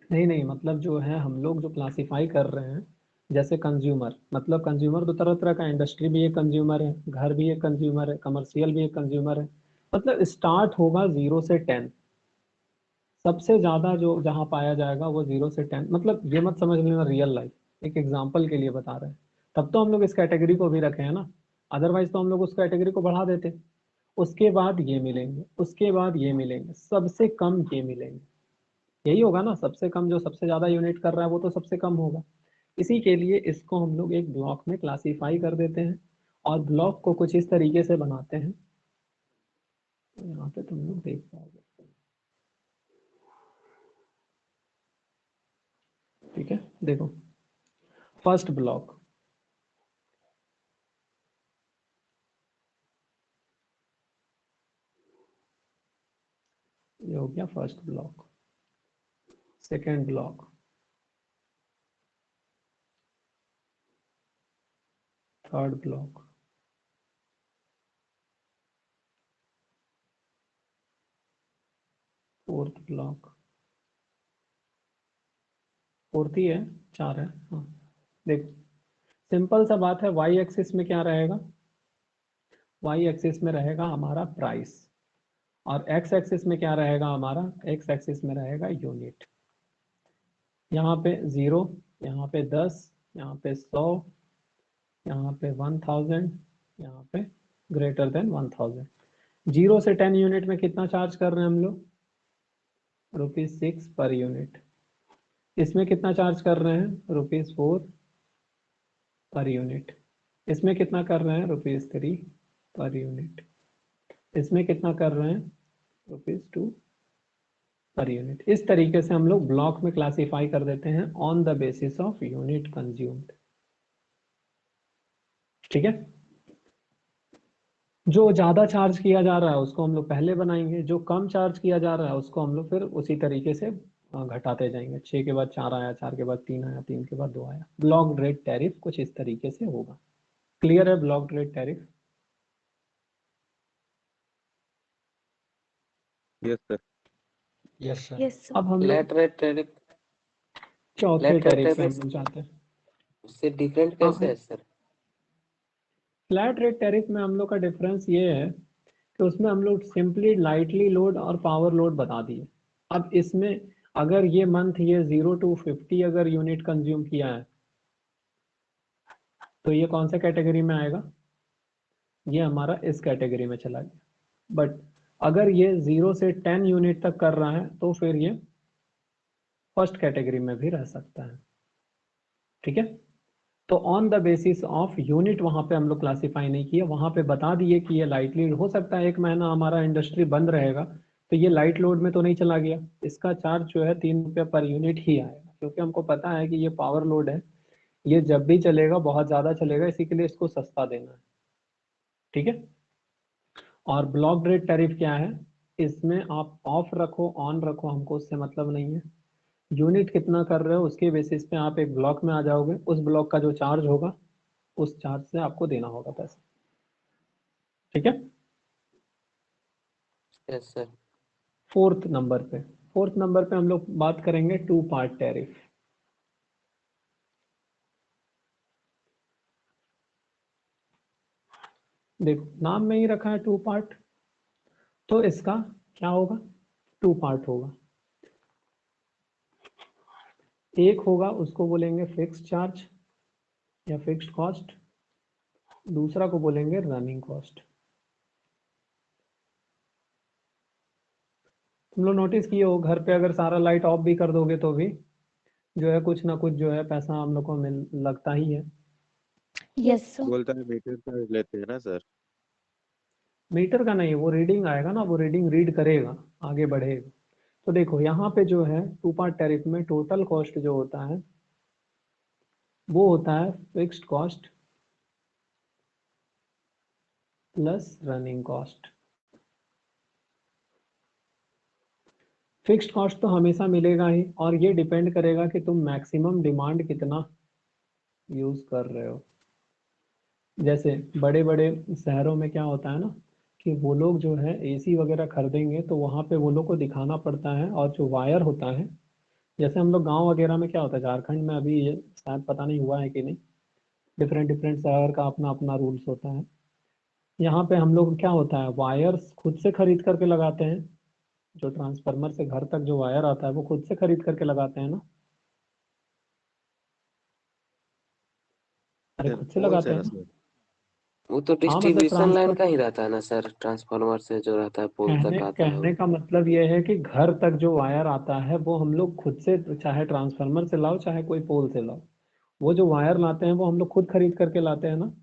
नहीं, मतलब जो है हम लोग जो क्लासिफाई कर रहे हैं, जैसे कंज्यूमर, मतलब कंज्यूमर तो तरह तरह का, इंडस्ट्री भी एक कंज्यूमर है, घर भी एक कंज्यूमर है, कमर्शियल भी एक कंज्यूमर है। मतलब स्टार्ट होगा 0 से 10, सबसे ज्यादा जो जहां पाया जाएगा वो 0 से 10। मतलब ये मत समझ लेना रियल लाइफ, एक एग्जांपल के लिए बता रहे हैं, तब तो हम लोग इस कैटेगरी को भी रखे हैं ना, अदरवाइज तो हम लोग उस कैटेगरी को बढ़ा देते। उसके बाद ये मिलेंगे, उसके बाद ये मिलेंगे, सबसे कम ये मिलेंगे, यही होगा ना, सबसे कम जो सबसे ज्यादा यूनिट कर रहा है वो तो सबसे कम होगा। इसी के लिए इसको हम लोग एक ब्लॉक में क्लासिफाई कर देते हैं और ब्लॉक को कुछ इस तरीके से बनाते हैं, यहाँ पे तुम लोग देख पाओगे। ठीक है, देखो फर्स्ट ब्लॉक, ये हो गया first block. Second block, third block, fourth block, fourth ही है, 4 है। हाँ देखो, सिंपल सा बात है, वाई एक्सिस में क्या रहेगा? वाई एक्सिस में रहेगा हमारा प्राइस, और एक्स एक्सिस में क्या रहेगा हमारा? एक्स एक्सिस में रहेगा यूनिट। यहाँ पे 0, यहाँ पे 10, यहाँ पे 100, यहाँ पे 1000, यहाँ पे ग्रेटर देन 1000। 0 से 10 यूनिट में कितना चार्ज कर रहे हैं हम लोग? ₹6 पर यूनिट। इसमें कितना चार्ज कर रहे हैं? ₹4 पर यूनिट। इसमें कितना कर रहे हैं? ₹3 पर यूनिट। इसमें कितना कर रहे हैं? ₹2 पर यूनिट। इस तरीके से हम लोग ब्लॉक में क्लासिफाई कर देते हैं on the basis of unit consumed. ठीक है, जो ज्यादा चार्ज किया जा रहा है उसको हम लोग पहले बनाएंगे, जो कम चार्ज किया जा रहा है उसको हम लोग फिर उसी तरीके से घटाते जाएंगे। 6 के बाद 4 आया, 4 के बाद 3 आया, 3 के बाद 2 आया। ब्लॉक रेट टैरिफ कुछ इस तरीके से होगा। क्लियर है block rate tariff? Yes sir. Yes sir. Yes sir. अब हम लोग फ्लैट रेट टैरिफ, चौथे फ्लैट रेट टैरिफ पे हम टैरिफ लोग जाते हैं। उससे डिफरेंट कैसे है सर? फ्लैट रेट टैरिफ में हम लोग का डिफरेंस ये है कि उसमें हम लोग सिंपली लाइटली लोड और पावर लोड बता दिए। अब इसमें अगर ये मंथ ये 0 to 50 अगर यूनिट कंज्यूम किया है तो ये कौन सा कैटेगरी में आएगा? ये हमारा इस कैटेगरी में चला गया। बट अगर ये 0 से 10 यूनिट तक कर रहा है तो फिर ये फर्स्ट कैटेगरी में भी रह सकता है। ठीक है, तो on the basis of unit वहां पे हम लोग क्लासिफाई नहीं किया, वहां पे बता दिए कि ये लाइटली हो सकता है 1 महीना हमारा इंडस्ट्री बंद रहेगा तो ये लाइट लोड में तो नहीं चला गया, इसका चार्ज जो है 3 रुपया पर यूनिट ही आएगा, क्योंकि हमको पता है कि ये पावर लोड है, ये जब भी चलेगा बहुत ज्यादा चलेगा, इसी के लिए इसको सस्ता देना है। ठीक है, और ब्लॉक रेट टैरिफ क्या है? इसमें आप ऑफ रखो ऑन रखो हमको उससे मतलब नहीं है, यूनिट कितना कर रहे हो उसके बेसिस पे आप एक ब्लॉक में आ जाओगे, उस ब्लॉक का जो चार्ज होगा उस चार्ज से आपको देना होगा पैसा। ठीक है, यस सर। फोर्थ नंबर पे हम लोग बात करेंगे 2 पार्ट टैरिफ। देखो नाम में ही रखा है 2 पार्ट, तो इसका क्या होगा? 2 पार्ट होगा। एक होगा उसको बोलेंगे फिक्स्ड चार्ज या फिक्स्ड कॉस्ट, दूसरा को बोलेंगे रनिंग कॉस्ट। तुम लोग नोटिस किए हो घर पे अगर सारा लाइट ऑफ भी कर दोगे तो भी जो है कुछ ना कुछ जो है पैसा हम लोग को मिल लगता ही है। Yes sir. बोलता है मीटर चार्ज लेते हैं ना सर। मीटर का नहीं, वो रीडिंग आएगा ना, वो रीडिंग रीड करेगा, आगे बढ़ेगा। तो देखो यहाँ पे जो है 2 पार्ट टैरिफ में टोटल कॉस्ट जो होता है वो होता है fixed cost plus running cost. Fixed cost तो हमेशा मिलेगा ही, और ये डिपेंड करेगा कि तुम मैक्सिमम डिमांड कितना यूज कर रहे हो। जैसे बड़े बड़े शहरों में क्या होता है ना, कि वो लोग जो है एसी वगैरह खरीदेंगे तो वहाँ पे वो लोग को दिखाना पड़ता है, और जो वायर होता है, जैसे हम लोग गांव वगैरह में क्या होता है, झारखंड में अभी ये शायद पता नहीं हुआ है कि नहीं, डिफरेंट डिफरेंट शहर का अपना अपना रूल्स होता है। यहाँ पे हम लोग क्या होता है, वायर्स खुद से खरीद करके लगाते हैं। जो ट्रांसफार्मर से घर तक जो वायर आता है वो खुद से खरीद करके लगाते हैं ना। अरे सर खुद से कौन लगाते सा हैं ना। रस्म? वो तो हाँ मतलब डिस्ट्रीब्यूशन लाइन ट्रांसफर का ही रहता है ना सर, ट्रांसफार्मर से जो रहता है पोल कहने तक आता है वो। कहने का मतलब ये है कि घर तक जो वायर आता है वो हम लोग खुद से, चाहे ट्रांसफार्मर से लाओ चाहे कोई पोल से लाओ, वो जो वायर लाते हैं वो हम लोग खुद खरीद करके लाते हैं ना।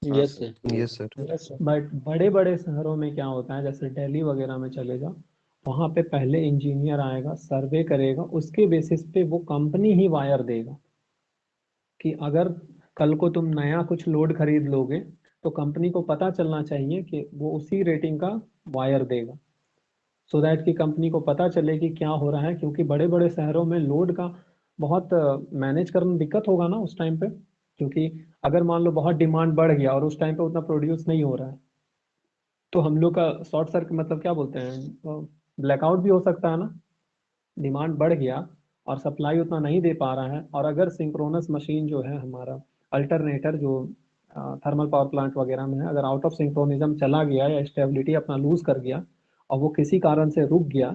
हाँ yes sir. Sir. Yes, sir. But बड़े बड़े शहरों में क्या होता है, जैसे दिल्ली वगैरह में चले जाओ, वहाँ पे पहले इंजीनियर आएगा, सर्वे करेगा, उसके बेसिस पे वो कंपनी ही वायर देगा। कि अगर कल को तुम नया कुछ लोड खरीद लोगे तो कंपनी को पता चलना चाहिए कि वो उसी रेटिंग का वायर देगा, सो दैट कि कंपनी को पता चले कि क्या हो रहा है। क्योंकि बड़े बड़े शहरों में लोड का बहुत मैनेज करना दिक्कत होगा ना उस टाइम पे, क्योंकि अगर मान लो बहुत डिमांड बढ़ गया और उस टाइम पे उतना प्रोड्यूस नहीं हो रहा है, तो हम लोग का शॉर्ट सर्किट मतलब क्या बोलते हैं, ब्लैकआउट भी हो सकता है ना। डिमांड बढ़ गया और सप्लाई उतना नहीं दे पा रहा है, और अगर सिंक्रोनस मशीन जो है हमारा अल्टरनेटर जो थर्मल पावर प्लांट वगैरह में है, अगर आउट ऑफ सिंक्रोनिज्म चला गया या स्टेबिलिटी अपना लूज कर गया और वो किसी कारण से रुक गया,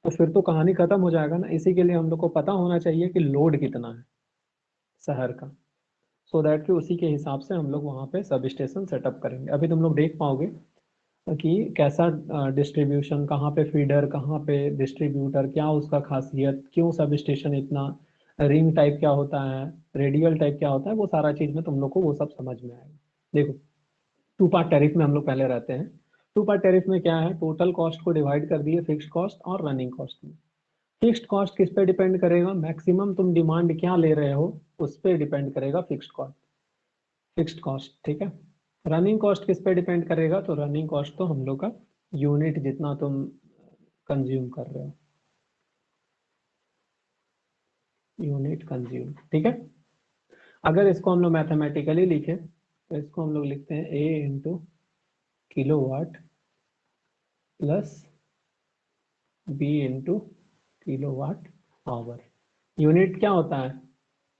तो फिर तो कहानी खत्म हो जाएगा ना। इसी के लिए हम लोग को पता होना चाहिए कि लोड कितना है शहर का, सो दैट कि उसी के हिसाब से हम लोग वहाँ पे सब स्टेशन सेटअप करेंगे। अभी तुम लोग देख पाओगे कि कैसा डिस्ट्रीब्यूशन, कहाँ पे फीडर, कहाँ पे डिस्ट्रीब्यूटर, क्या उसका खासियत, क्यों सब स्टेशन इतना, रिंग टाइप क्या होता है, रेडियल टाइप क्या होता है, वो सारा चीज में तुम लोग को वो सब समझ में आएगा। देखो, टू पार्ट टैरिफ में हम लोग पहले रहते हैं। टू पार्ट टैरिफ में क्या है, टोटल कॉस्ट को डिवाइड कर दिए फिक्स्ड कॉस्ट और रनिंग कॉस्ट में। फिक्स्ड कॉस्ट किस पे डिपेंड करेगा, मैक्सिमम तुम डिमांड क्या ले रहे हो उस पे डिपेंड करेगा फिक्स्ड कॉस्ट। फिक्स्ड कॉस्ट, ठीक है। रनिंग कॉस्ट किस पे डिपेंड करेगा, तो रनिंग कॉस्ट तो हम लोग का यूनिट जितना तुम कंज्यूम कर रहे हो, यूनिट कंज्यूम, ठीक है। अगर इसको हम लोग मैथमेटिकली लिखें तो इसको हम लोग लिखते हैं A into kilowatt plus B into kilowatt hour. Unit क्या होता है,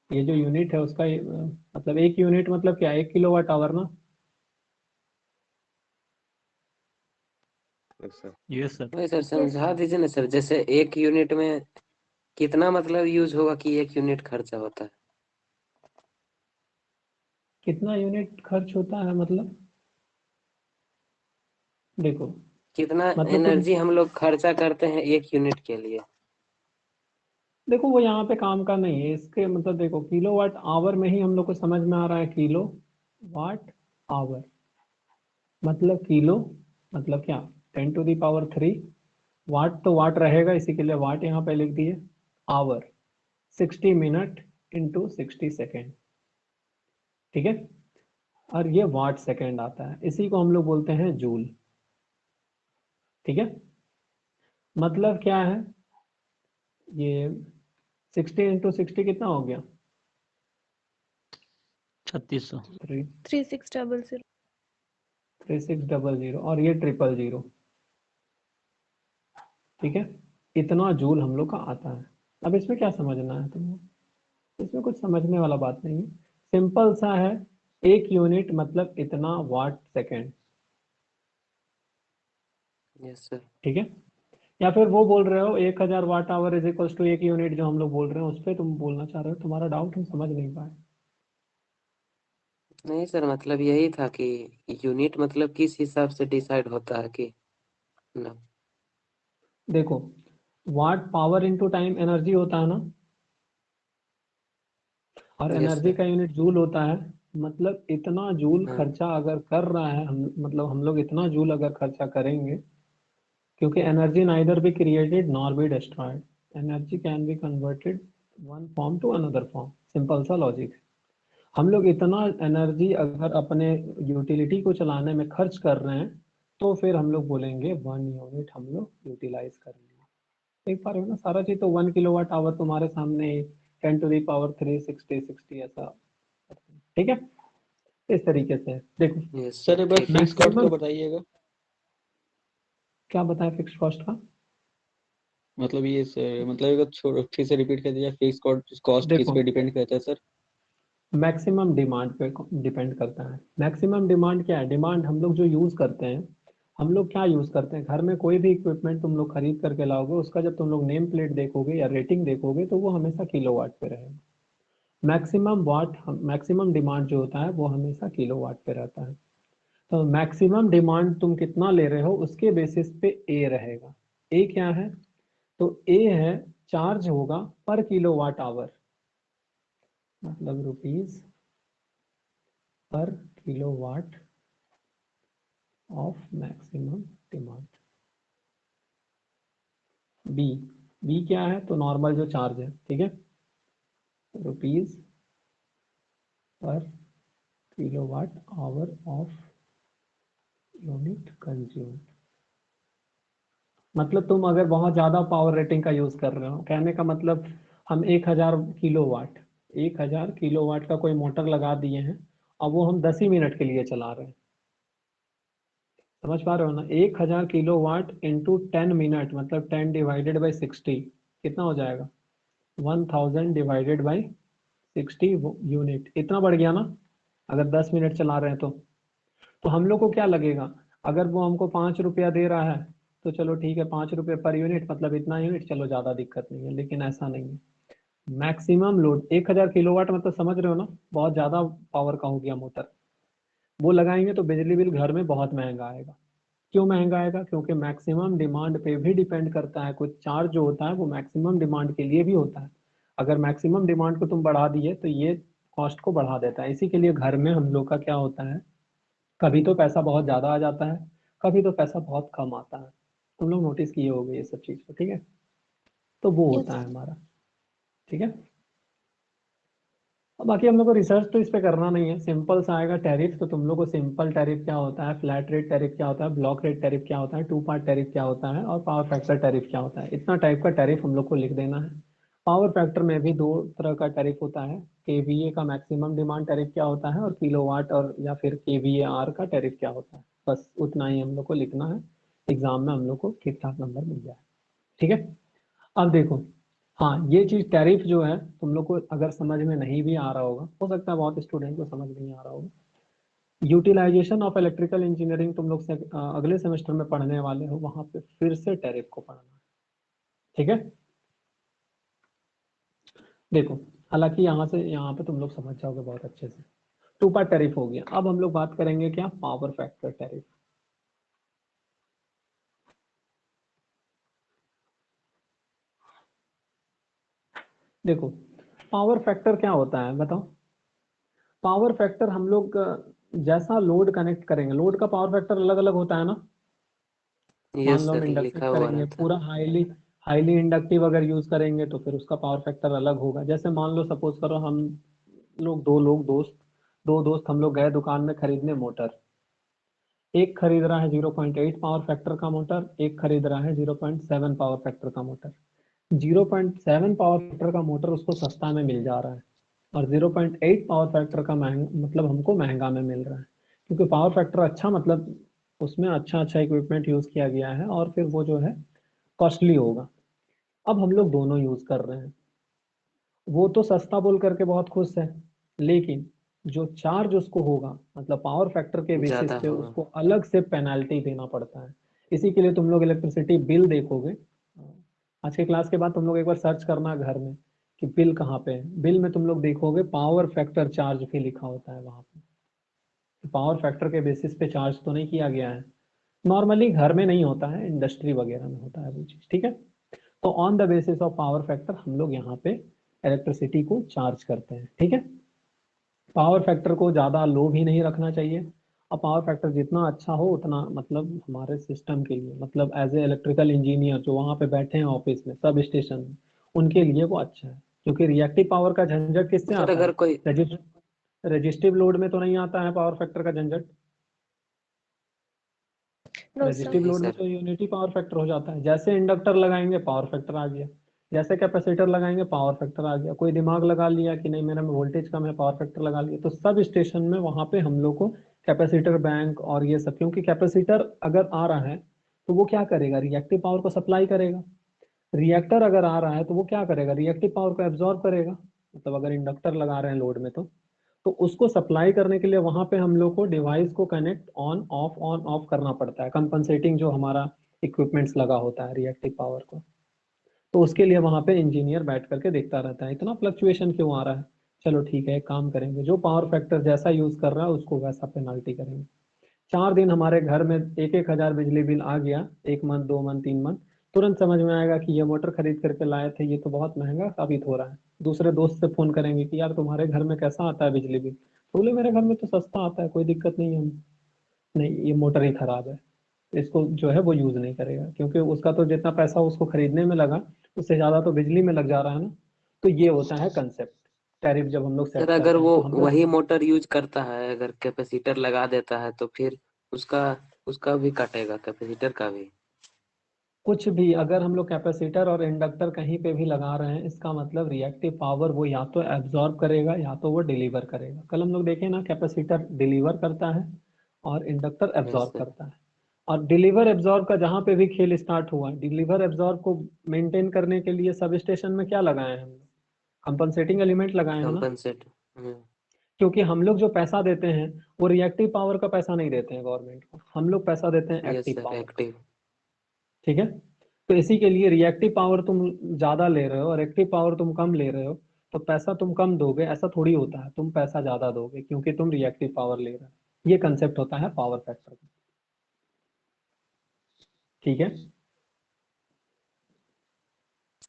ये जो यूनिट है उसका मतलब एक यूनिट मतलब क्या, 1 किलोवाट आवर ना। अच्छा। Yes, sir. वही सर समझा दीजिए ना सर, जैसे एक यूनिट में कितना मतलब यूज होगा कि एक यूनिट खर्चा होता है। कितना यूनिट खर्च होता है मतलब, देखो कितना मतलब तुम, एनर्जी हम लोग खर्चा करते हैं एक यूनिट के लिए। देखो वो यहाँ पे काम का नहीं है इसके, मतलब देखो किलो वाट आवर में ही हम लोग को समझ में आ रहा है, किलो वाट आवर मतलब किलो मतलब क्या, 10⁻³ वाट तो वाट रहेगा, इसी के लिए वाट यहाँ पे लिख दिए। आवर 60 मिनट इंटू 60 सेकेंड, ठीक है। और ये वाट सेकेंड आता है, इसी को हम लोग बोलते हैं जूल, ठीक है। मतलब क्या है, ये 60 इंटू 60 कितना हो गया, 3600. 3600. 3600 और ये 000, ठीक है। इतना जूल हम लोग का आता है। अब इसमें क्या समझना है तुमको, इसमें कुछ समझने वाला बात नहीं है, सिंपल सा है। एक यूनिट मतलब इतना वाट सेकेंड, यस सर। ठीक है। या फिर वो बोल रहे हो 1000 watt hour is equal to एक यूनिट, जो हम लोग बोल रहे हैं उस पर तुम बोलना चाह रहे हो, तुम्हारा डाउट हम समझ नहीं पाए। नहीं सर, मतलब यही था कि यूनिट मतलब किस हिसाब से डिसाइड होता है कि ना। देखो, watt power into time energy होता है ना, और यस एनर्जी सर। का यूनिट जूल होता है। मतलब इतना जूल हाँ खर्चा अगर कर रहा है हम, मतलब हम लोग इतना जूल अगर खर्चा करेंगे, क्योंकि energy neither be created nor be destroyed, energy can be converted one form to another form, simple सा लॉजिक है। हम लोग इतना एनर्जी अगर अपने यूटिलिटी को चलाने में खर्च कर रहे हैं तो फिर हम लोग बोलेंगे 1 यूनिट हम लोग यूटिलाइज कर लिए। एक बार है ना, सारा चीज तो 1 किलोवाट आवर तुम्हारे सामने 10⁻³ 60 ठीक है। इस तरीके से देखो, यस सर सर एक बार ठीक है। फिक्स कॉस्ट का मैक्सिमम बताइएगा। क्या बताएं फिक्स कॉस्ट का? मतलब ये सर, मतलब अगर फिर से रिपीट कर दीजिए, फिक्स कॉस्ट किस देखो, पे डिपेंड करता है सर? मैक्सिमम डिमांड पे डिपेंड करता है। मैक्सिमम डिमांड क्या है? डिमांड हम लोग जो यूज करते हैं, हम लोग क्या यूज करते हैं घर में, कोई भी इक्विपमेंट तुम लोग खरीद करके लाओगे, उसका जब तुम लोग नेम प्लेट देखोगे या रेटिंग देखोगे तो वो हमेशा किलोवाट पे रहेगा। मैक्सिमम डिमांड जो होता है वो हमेशा किलोवाट पे रहता है। तो मैक्सिमम डिमांड तुम कितना ले रहे हो उसके बेसिस पे ए रहेगा। ए क्या है? तो ए है चार्ज होगा पर किलोवाट आवर, मतलब rupees per kilowatt of maximum demand. B, B क्या है? तो नॉर्मल जो चार्ज है, ठीक है, rupees per kilowatt hour of unit consume. मतलब तुम अगर बहुत ज्यादा पावर रेटिंग का यूज कर रहे हो, कहने का मतलब हम 1000 किलोवाट का कोई मोटर लगा दिए हैं, अब वो हम 10 ही मिनट के लिए चला रहे हैं। समझ पा रहे हो ना? 1000 किलोवाट इंटू 10 मिनट, मतलब 10/60 कितना हो जाएगा? 1000 डिवाइडेड बाई 60 यूनिट। इतना बढ़ गया ना अगर 10 मिनट चला रहे हैं तो हम लोग को क्या लगेगा? अगर वो हमको 5 रुपया दे रहा है तो चलो ठीक है, 5 रुपये पर यूनिट, मतलब इतना यूनिट, चलो ज्यादा दिक्कत नहीं है। लेकिन ऐसा नहीं है। मैक्सिमम लोड 1000 किलोवाट, मतलब समझ रहे हो ना, बहुत ज्यादा पावर का हो गया मोटर। वो लगाएंगे तो बिजली बिल घर में बहुत महंगा आएगा। क्यों महंगा आएगा? क्योंकि मैक्सिमम डिमांड पे भी डिपेंड करता है। कुछ चार्ज जो होता है वो मैक्सिमम डिमांड के लिए भी होता है। अगर मैक्सिमम डिमांड को तुम बढ़ा दिए तो ये कॉस्ट को बढ़ा देता है। इसी के लिए घर में हम लोग का क्या होता है, कभी तो पैसा बहुत ज्यादा आ जाता है, कभी तो पैसा बहुत कम आता है। तुम लोग नोटिस किए होंगे ये सब चीज को, ठीक है। तो वो Yes. होता है हमारा, ठीक है। अब बाकी हम लोग को रिसर्च तो इस पे करना नहीं है, सिंपल सा आएगा टैरिफ। तो तुम लोग को सिंपल टैरिफ क्या होता है, फ्लैट रेट टैरिफ क्या होता है, ब्लॉक रेट टैरिफ क्या होता है, 2 पार्ट टैरिफ क्या होता है, और पावर फैक्टर टैरिफ क्या होता है, इतना टाइप का टैरिफ हम लोग को लिख देना है। पावर फैक्टर में भी 2 तरह का टैरिफ होता है। केवीए का मैक्सिमम डिमांड टैरिफ क्या होता है, और किलोवाट और या फिर केवीएआर का टैरिफ क्या होता है। बस उतना ही हम लोग को लिखना है, एग्जाम में हम लोग को ठीक ठाक नंबर मिल जाए, ठीक है। अब देखो, हाँ, ये चीज टैरिफ जो है तुम लोग को अगर समझ में नहीं भी आ रहा होगा, हो सकता है बहुत स्टूडेंट को समझ नहीं आ रहा होगा। यूटिलाइजेशन ऑफ इलेक्ट्रिकल इंजीनियरिंग तुम लोग से अगले सेमेस्टर में पढ़ने वाले हो, वहां पे फिर से टैरिफ को पढ़ना है, ठीक है। देखो, हालांकि यहाँ पे तुम लोग समझ जाओगे बहुत अच्छे से। 2 पार्ट टैरिफ हो गया। अब हम लोग बात करेंगे क्या, पावर फैक्टर टैरिफ। देखो, पावर फैक्टर क्या होता है बताओ। पावर फैक्टर हम लोग जैसा लोड कनेक्ट करेंगे, लोड का पावर फैक्टर अलग अलग होता है ना। मान यस लो हम सर इंडक्टिव लिखा हुआ करेंगे, रहता है। पूरा हाईली हाईली इंडक्टिव अगर यूज करेंगे तो फिर उसका पावर फैक्टर अलग होगा। जैसे मान लो सपोज करो हम लोग दो दोस्त हम लोग गए दुकान में खरीदने मोटर। एक खरीद रहा है 0.8 पावर फैक्टर का मोटर, एक खरीद रहा है 0.7 पावर फैक्टर का मोटर। 0.7 पावर फैक्टर का मोटर उसको सस्ता में मिल जा रहा है, और 0.8 पावर फैक्टर का महंगा, मतलब हमको महंगा में मिल रहा है। क्योंकि पावर फैक्टर अच्छा, मतलब उसमें अच्छा अच्छा इक्विपमेंट यूज किया गया है, और फिर वो जो है कॉस्टली होगा। अब हम लोग दोनों यूज कर रहे हैं, वो तो सस्ता बोल करके बहुत खुश है, लेकिन जो चार्ज उसको होगा, मतलब पावर फैक्टर के बेसिस ज्यादा पे होगा। उसको अलग से पेनाल्टी देना पड़ता है। इसी के लिए तुम लोग इलेक्ट्रिसिटी बिल देखोगे, आज के क्लास के बाद तुम लोग एक बार सर्च करना घर में कि बिल कहाँ पे है। बिल में तुम लोग देखोगे पावर फैक्टर चार्ज भी लिखा होता है वहां पे। पावर फैक्टर के बेसिस पे चार्ज तो नहीं किया गया है। नॉर्मली घर में नहीं होता है, इंडस्ट्री वगैरह में होता है वो चीज, ठीक है। तो on the basis of power factor हम लोग यहाँ पे इलेक्ट्रिसिटी को चार्ज करते हैं, ठीक है। पावर फैक्टर को ज्यादा लो भी नहीं रखना चाहिए, और पावर फैक्टर जितना अच्छा हो उतना, मतलब हमारे सिस्टम के लिए, मतलब एज ए इलेक्ट्रिकल इंजीनियर जो वहाँ पे बैठे हैं ऑफिस में, सब स्टेशन में, उनके लिए वो अच्छा है। क्योंकि रिएक्टिव पावर का झंझट किससे सर आता अगर है? कोई रेजिस्टिव लोड में तो नहीं आता है पावर फैक्टर का झंझट। No, sir. रेजिस्टिव नहीं लोड में सर, तो यूनिटी पावर फैक्टर हो जाता है। जैसे इंडक्टर लगाएंगे पावर फैक्टर आ गया, जैसे कैपेसिटर लगाएंगे पावर फैक्टर आ गया। कोई दिमाग लगा लिया कि नहीं मेरा में वोल्टेज कम है, पावर फैक्टर लगा लिया, तो सब स्टेशन में वहां पे हम लोग को कैपेसिटर बैंक और ये सब, क्योंकि कैपेसिटर अगर आ रहा है तो वो क्या करेगा, रिएक्टिव पावर को सप्लाई करेगा। रिएक्टर अगर आ रहा है तो वो क्या करेगा, रिएक्टिव पावर को एब्जॉर्ब करेगा। मतलब अगर इंडक्टर लगा रहे हैं लोड में तो उसको सप्लाई करने के लिए वहां पे हम लोग को डिवाइस को कनेक्ट ऑन ऑफ करना पड़ता है, कंपनसेटिंग जो हमारा इक्विपमेंट्स लगा होता है रिएक्टिव पावर को। तो उसके लिए वहां पे इंजीनियर बैठ करके देखता रहता है इतना फ्लक्चुएशन क्यों आ रहा है। चलो ठीक है, एक काम करेंगे, जो पावर फैक्टर जैसा यूज कर रहा है उसको वैसा पेनाल्टी करेंगे। 4 दिन हमारे घर में 1,000 बिजली बिल आ गया, 1 मंथ 2 मंथ 3 मंथ, तुरंत समझ में आएगा कि ये मोटर खरीद करके लाए थे, ये तो बहुत महंगा साबित हो रहा है। दूसरे दोस्त से फोन करेंगे कि यार तुम्हारे घर में कैसा आता है बिजली बिल, बोले मेरे घर में तो सस्ता आता है, कोई दिक्कत नहीं है। हम नहीं, ये मोटर ही खराब है, इसको जो है वो यूज नहीं करेगा, क्योंकि उसका तो जितना पैसा उसको खरीदने में लगा उससे ज्यादा तो बिजली में लग जा रहा है ना। तो ये होता है कंसेप्ट टैरिफ जब हम लोग सर सेट अगर करते हैं वो तो हम लोग। वही मोटर यूज करता है, अगर कैपेसिटर लगा देता है तो फिर उसका उसका भी काटेगा, कैपेसिटर का भी। कुछ भी अगर हम लोग कैपेसिटर और इंडक्टर कहीं पे भी लगा रहे हैं, इसका मतलब रिएक्टिव पावर वो या तो एब्जॉर्ब करेगा या तो वो डिलीवर करेगा। कल हम लोग देखें ना, कैपेसिटर डिलीवर करता है और इंडक्टर यस एब्जॉर्ब सर। करता है। और डिलीवर एब्जॉर्ब का जहां पे भी खेल स्टार्ट हुआ, डिलीवर एब्जॉर्ब को मेंटेन करने के लिए सब स्टेशन में क्या लगाए हैं हम लोग, कंपनसेटिंग एलिमेंट लगाए हैं ना। कंपनसेट। क्योंकि हम लोग जो पैसा देते हैं वो रिएक्टिव पावर का पैसा नहीं देते हैं गवर्नमेंट को, हम लोग पैसा देते हैं यस एक्टिव सर, पावर का। एक्टिव। ठीक है, तो इसी के लिए रिएक्टिव पावर तुम ज्यादा ले रहे हो और एक्टिव पावर तुम कम ले रहे हो, तो पैसा तुम कम दोगे ऐसा थोड़ी होता है, तुम पैसा ज्यादा दोगे क्योंकि तुम रिएक्टिव पावर ले रहे हो। ये कंसेप्ट होता है पावर फैक्टर का। ठीक है,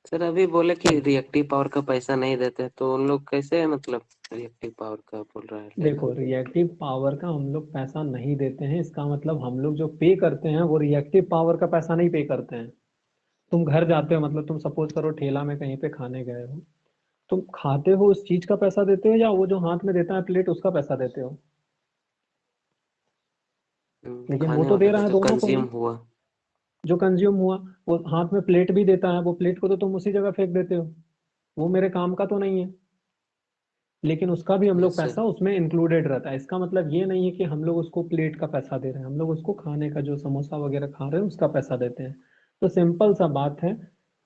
सर अभी बोले कि चलो रिएक्टिव पावर का पैसा नहीं देते, तो उन लोग कैसे मतलब रिएक्टिव पावर का बोल रहा है लेगा। देखो, रिएक्टिव पावर का हम लोग पैसा नहीं देते हैं, इसका मतलब हम लोग जो पे करते हैं वो रिएक्टिव पावर का पैसा नहीं पे करते हैं। तुम घर जाते हो, मतलब तुम सपोज करो ठेला में कहीं पे खाने गए हो, तुम खाते हो उस चीज का पैसा देते हो या वो जो हाथ में देता है प्लेट उसका पैसा देते हो? लेकिन वो खाने तो दे वाला रहा का है जो दोनों को कंज्यूम ही। हुआ। जो कंज्यूम हुआ, वो हाथ में प्लेट भी देता है, वो प्लेट को तो तुम उसी जगह फेंक देते हो, वो मेरे काम का तो नहीं है। लेकिन उसका भी हम लोग यस सर। पैसा उसमें इंक्लूडेड रहता है। इसका मतलब ये नहीं है कि हम लोग उसको प्लेट का पैसा दे रहे हैं, हम लोग उसको खाने का जो समोसा वगैरह खा रहे हैं उसका पैसा देते हैं। तो सिंपल सा बात है,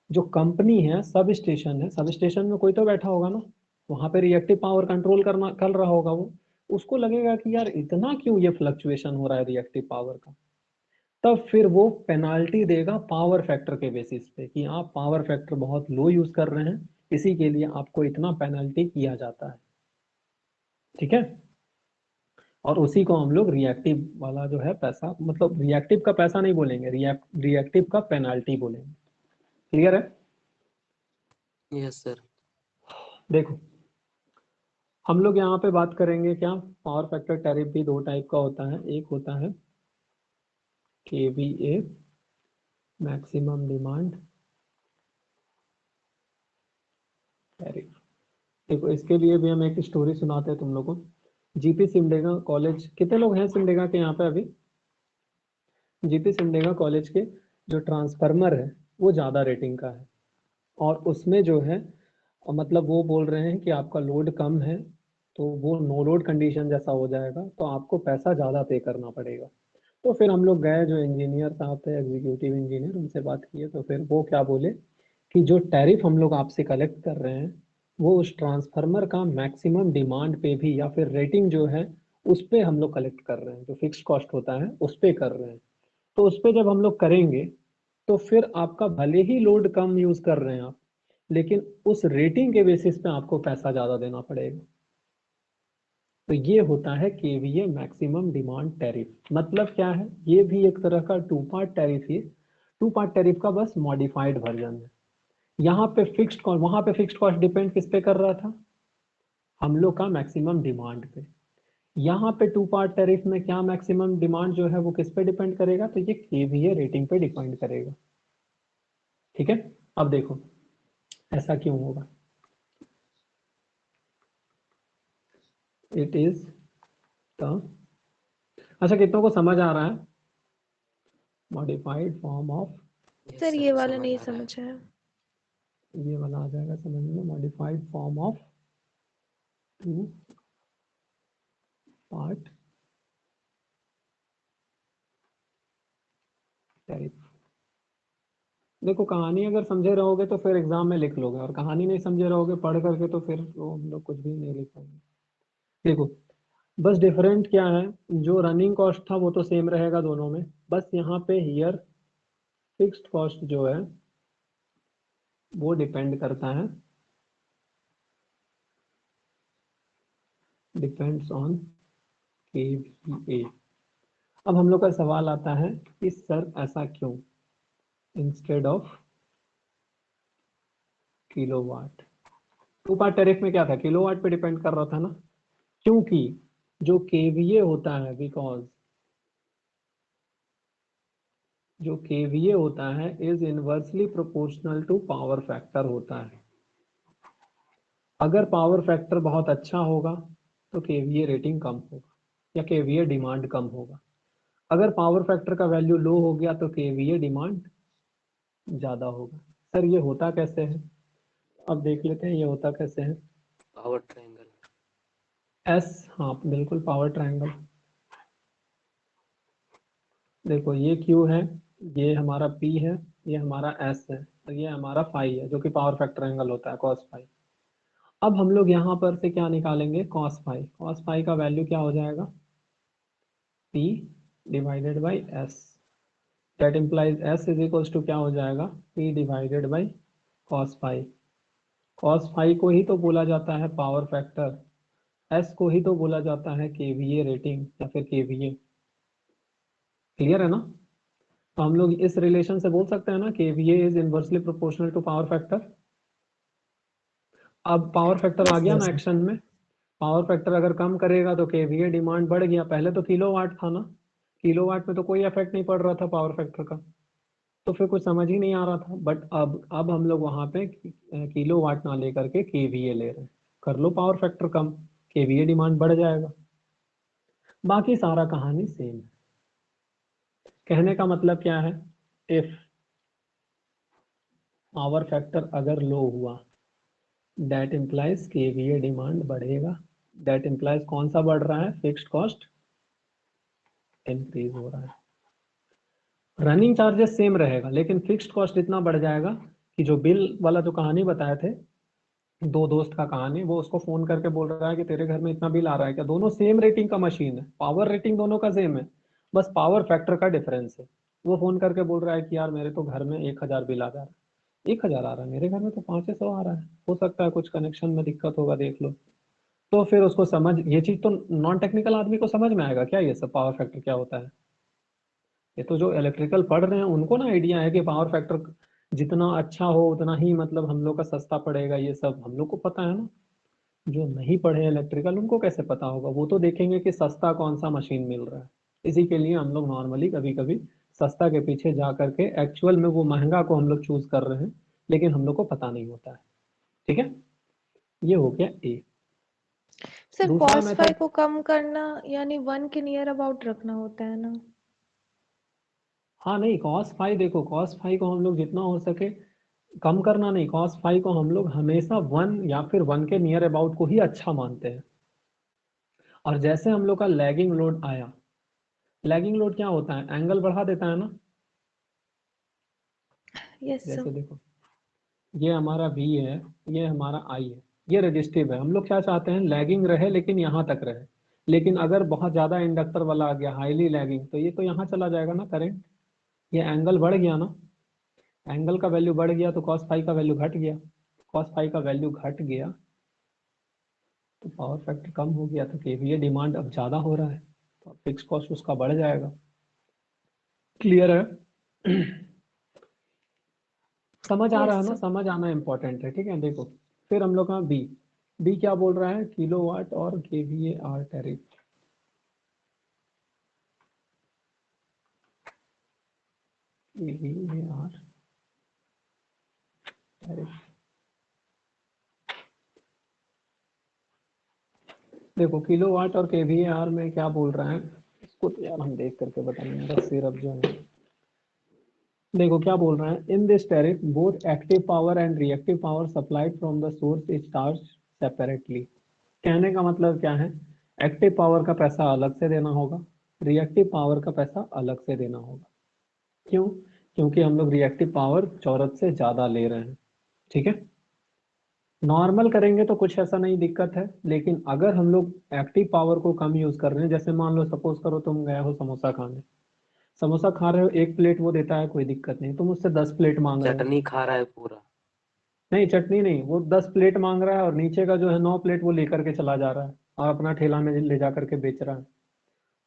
जो कंपनी है, सब स्टेशन है, सब स्टेशन में कोई तो बैठा होगा ना, वहां पे रिएक्टिव पावर कंट्रोल करना कर रहा होगा वो। उसको लगेगा कि यार इतना क्यों ये फ्लक्चुएशन हो रहा है रिएक्टिव पावर का, तब फिर वो पेनाल्टी देगा पावर फैक्टर के बेसिस पे कि आप पावर फैक्टर बहुत लो यूज कर रहे हैं, इसी के लिए आपको इतना पेनल्टी किया जाता है। ठीक है, और उसी को हम लोग रिएक्टिव वाला जो है पैसा, मतलब रिएक्टिव का पैसा नहीं बोलेंगे, रिएक्टिव का पेनाल्टी बोलेंगे। क्लियर है? Yes sir. देखो, हम लोग यहाँ पे बात करेंगे क्या, पावर फैक्टर टैरिफ भी दो टाइप का होता है। एक होता है KVA, मैक्सिमम डिमांड टैरिफ। देखो, इसके लिए भी हम एक स्टोरी सुनाते हैं तुम लोगों को। जीपी सिमडेगा कॉलेज, कितने लोग हैं सिमडेगा के यहाँ पे अभी? जीपी सिमडेगा कॉलेज के जो ट्रांसफार्मर है वो ज्यादा रेटिंग का है, और उसमें जो है मतलब वो बोल रहे हैं कि आपका लोड कम है तो वो नो लोड कंडीशन जैसा हो जाएगा, तो आपको पैसा ज्यादा पे करना पड़ेगा। तो फिर हम लोग गए, जो इंजीनियर साहब थे, एग्जीक्यूटिव इंजीनियर, उनसे बात किए, तो फिर वो क्या बोले कि जो टैरिफ हम लोग आपसे कलेक्ट कर रहे हैं वो उस ट्रांसफार्मर का मैक्सिमम डिमांड पे भी या फिर रेटिंग जो है उस पे हम लोग कलेक्ट कर रहे हैं, जो फिक्स कॉस्ट होता है उस पे कर रहे हैं। तो उस पे जब हम लोग करेंगे तो फिर आपका भले ही लोड कम यूज कर रहे हैं आप, लेकिन उस रेटिंग के बेसिस पे आपको पैसा ज्यादा देना पड़ेगा। तो ये होता है केवीए मैक्सिमम डिमांड टैरिफ। मतलब क्या है, ये भी एक तरह का टू पार्ट टैरिफ ही, टू पार्ट टैरिफ का बस मॉडिफाइड वर्जन है। यहाँ पे फिक्स्ड कॉस्ट, वहां पे फिक्स्ड कॉस्ट डिपेंड किस पे कर रहा था, हम लोग का मैक्सिमम डिमांड पे। यहाँ पे टू पार्ट टैरिफ में क्या, मैक्सिमम डिमांड जो है वो किस पे डिपेंड करेगा, तो ये केवीए रेटिंग पे डिपेंड करेगा। ठीक है, अब देखो ऐसा क्यों होगा। इट इज द, अच्छा कितनों को समझ आ रहा है? मॉडिफाइड फॉर्म ऑफ, सर ये वाला नहीं समझ आया। ये वाला आ जाएगा समझ में, modified form of two part tariff. देखो कहानी अगर समझे रहोगे तो फिर एग्जाम में लिख लोगे, और कहानी नहीं समझे रहोगे पढ़ करके तो फिर वो हम लोग कुछ भी नहीं लिख पाएंगे। देखो बस डिफरेंट क्या है, जो रनिंग कॉस्ट था वो तो सेम रहेगा दोनों में, बस यहाँ पे हियर फिक्स्ड कॉस्ट जो है वो डिपेंड करता है, डिपेंड्स ऑन KVA। अब हम लोग का सवाल आता है कि सर ऐसा क्यों, instead of kilowatt. Two part tariff में क्या था, किलोवाट पे डिपेंड कर रहा था ना, क्योंकि जो KVA होता है, बिकॉज जो KVA होता है is inversely proportional to power factor होता है। अगर पावर फैक्टर बहुत अच्छा होगा तो KVA रेटिंग कम होगा या KVA डिमांड कम होगा। अगर पावर फैक्टर का वैल्यू लो हो गया तो KVA डिमांड ज्यादा होगा। सर ये होता कैसे है, अब देख लेते हैं ये होता कैसे है। Power triangle. एस, हाँ बिल्कुल पावर ट्रायंगल। देखो ये Q है, ये हमारा P है, ये हमारा S है, और ये हमारा फाई है जो कि पावर फैक्टर एंगल होता है cos फाई। अब हम लोग यहाँ पर से क्या निकालेंगे, cos फाई। cos फाई का वैल्यू क्या हो जाएगा, P divided by S। That implies S is equals to क्या हो जाएगा, P divided by cos phi. cos phi को ही तो बोला जाता है पावर फैक्टर, S को ही तो बोला जाता है KVA रेटिंग या फिर KVA। क्लियर है ना? तो हम लोग इस रिलेशन से बोल सकते हैं ना KVA is inversely proportional to power factor. अब पावर फैक्टर आ गया ना एक्शन में, पावर फैक्टर अगर कम करेगा तो KVA डिमांड बढ़ गया। पहले तो किलोवाट था ना, किलोवाट में तो कोई इफेक्ट नहीं पड़ रहा था पावर फैक्टर का, तो फिर कुछ समझ ही नहीं आ रहा था। बट अब हम लोग वहां पे किलोवाट ना लेकर के KVA ले रहे हैं। कर लो पावर फैक्टर कम, KVA डिमांड बढ़ जाएगा। बाकी सारा कहानी सेम है। कहने का मतलब क्या है, इफ पावर फैक्टर अगर लो हुआ दैट इम्प्लाइज KVA डिमांड बढ़ेगा। दैट इम्प्लाइज कौन सा बढ़ रहा है, फिक्स्ड कॉस्ट इंक्रीज हो रहा है। रनिंग चार्जेस सेम रहेगा लेकिन फिक्स्ड कॉस्ट इतना बढ़ जाएगा कि जो बिल वाला जो कहानी बताए थे, दो दोस्त का कहानी, वो उसको फोन करके बोल रहा है कि तेरे घर में इतना बिल आ रहा है क्या। दोनों सेम रेटिंग का मशीन है, पावर रेटिंग दोनों का सेम है, बस पावर फैक्टर का डिफरेंस है। वो फोन करके बोल रहा है कि यार मेरे तो घर में 1,000 बिल आ जा रहा है, 1,000 आ रहा है, मेरे घर में तो 500 आ रहा है, हो सकता है कुछ कनेक्शन में दिक्कत होगा, देख लो। तो फिर उसको समझ, ये चीज तो नॉन टेक्निकल आदमी को समझ में आएगा क्या ये सब पावर फैक्टर क्या होता है। ये तो जो इलेक्ट्रिकल पढ़ रहे हैं उनको ना आइडिया है कि पावर फैक्टर जितना अच्छा हो उतना ही मतलब हम लोग का सस्ता पड़ेगा, ये सब हम लोग को पता है ना। जो नहीं पढ़े इलेक्ट्रिकल उनको कैसे पता होगा, वो तो देखेंगे कि सस्ता कौन सा मशीन मिल रहा है। इसी के लिए हम लोग नॉर्मली कभी कभी सस्ता के पीछे जा करके एक्चुअल में वो महंगा को हम लोग चूज कर रहे हैं, लेकिन हम लोग को पता नहीं होता है। ठीक है, ये हो गया ए। सर दूसरा cos फाई मेथड, को कम करना यानी 1 के नियर अबाउट रखना होता है ना। हाँ नहीं cos फाई, देखो cos फाई को हम लोग जितना हो सके कम करना नहीं, cos फाई को हम लोग हमेशा 1 या फिर 1 के नियर अबाउट को ही अच्छा मानते हैं। और जैसे हम लोग का लैगिंग लोड आया, लैगिंग लोड क्या होता है, एंगल बढ़ा देता है ना। Yes sir. जैसे देखो ये हमारा V है, ये हमारा I है, ये रजिस्टिव है। हम लोग क्या चाहते हैं, लैगिंग रहे लेकिन यहाँ तक रहे। लेकिन अगर बहुत ज्यादा इंडक्टर वाला आ गया हाईली लैगिंग, तो ये तो यहाँ चला जाएगा ना करंट, ये एंगल बढ़ गया ना। एंगल का वैल्यू बढ़ गया तो cos फाई का वैल्यू घट गया, cos फाई का वैल्यू घट गया तो पावर फैक्टर कम हो गया, तो KVA डिमांड अब ज्यादा हो रहा है तो फिक्स कॉस्ट उसका बढ़ जाएगा। क्लियर है? समझ आ रहा यस है ना, सर। समझ आना इंपॉर्टेंट है। ठीक है, देखो फिर हम लोग का बी, बी क्या बोल रहा है, किलोवाट और KVA R tariff. KVA R tariff, देखो किलोवाट और केवीआर में क्या बोल रहा है, इसको तो यार हम देख करके बताएंगे, बस सिर्फ जो है देखो क्या बोल रहा है, in this tariff both active power and reactive power supplied from the source is charge separately. कहने का मतलब क्या है, एक्टिव पावर का पैसा अलग से देना होगा, रिएक्टिव पावर का पैसा अलग से देना होगा। क्यों? क्योंकि हम लोग रिएक्टिव पावर चौरत से ज्यादा ले रहे हैं, ठीक है। नॉर्मल करेंगे तो कुछ ऐसा नहीं दिक्कत है, लेकिन अगर हम लोग एक्टिव पावर को कम यूज कर रहे हैं, जैसे मान लो सपोज करो तुम गए हो समोसा खाने, समोसा खा रहे हो, एक प्लेट वो देता है कोई दिक्कत नहीं, तुम उससे 10 प्लेट मांग रहे हो, चटनी खा रहा है पूरा। नहीं चटनी नहीं, वो 10 प्लेट मांग रहा है और नीचे का जो है 9 प्लेट वो लेकर के चला जा रहा है और अपना ठेला में ले जा करके बेच रहा है,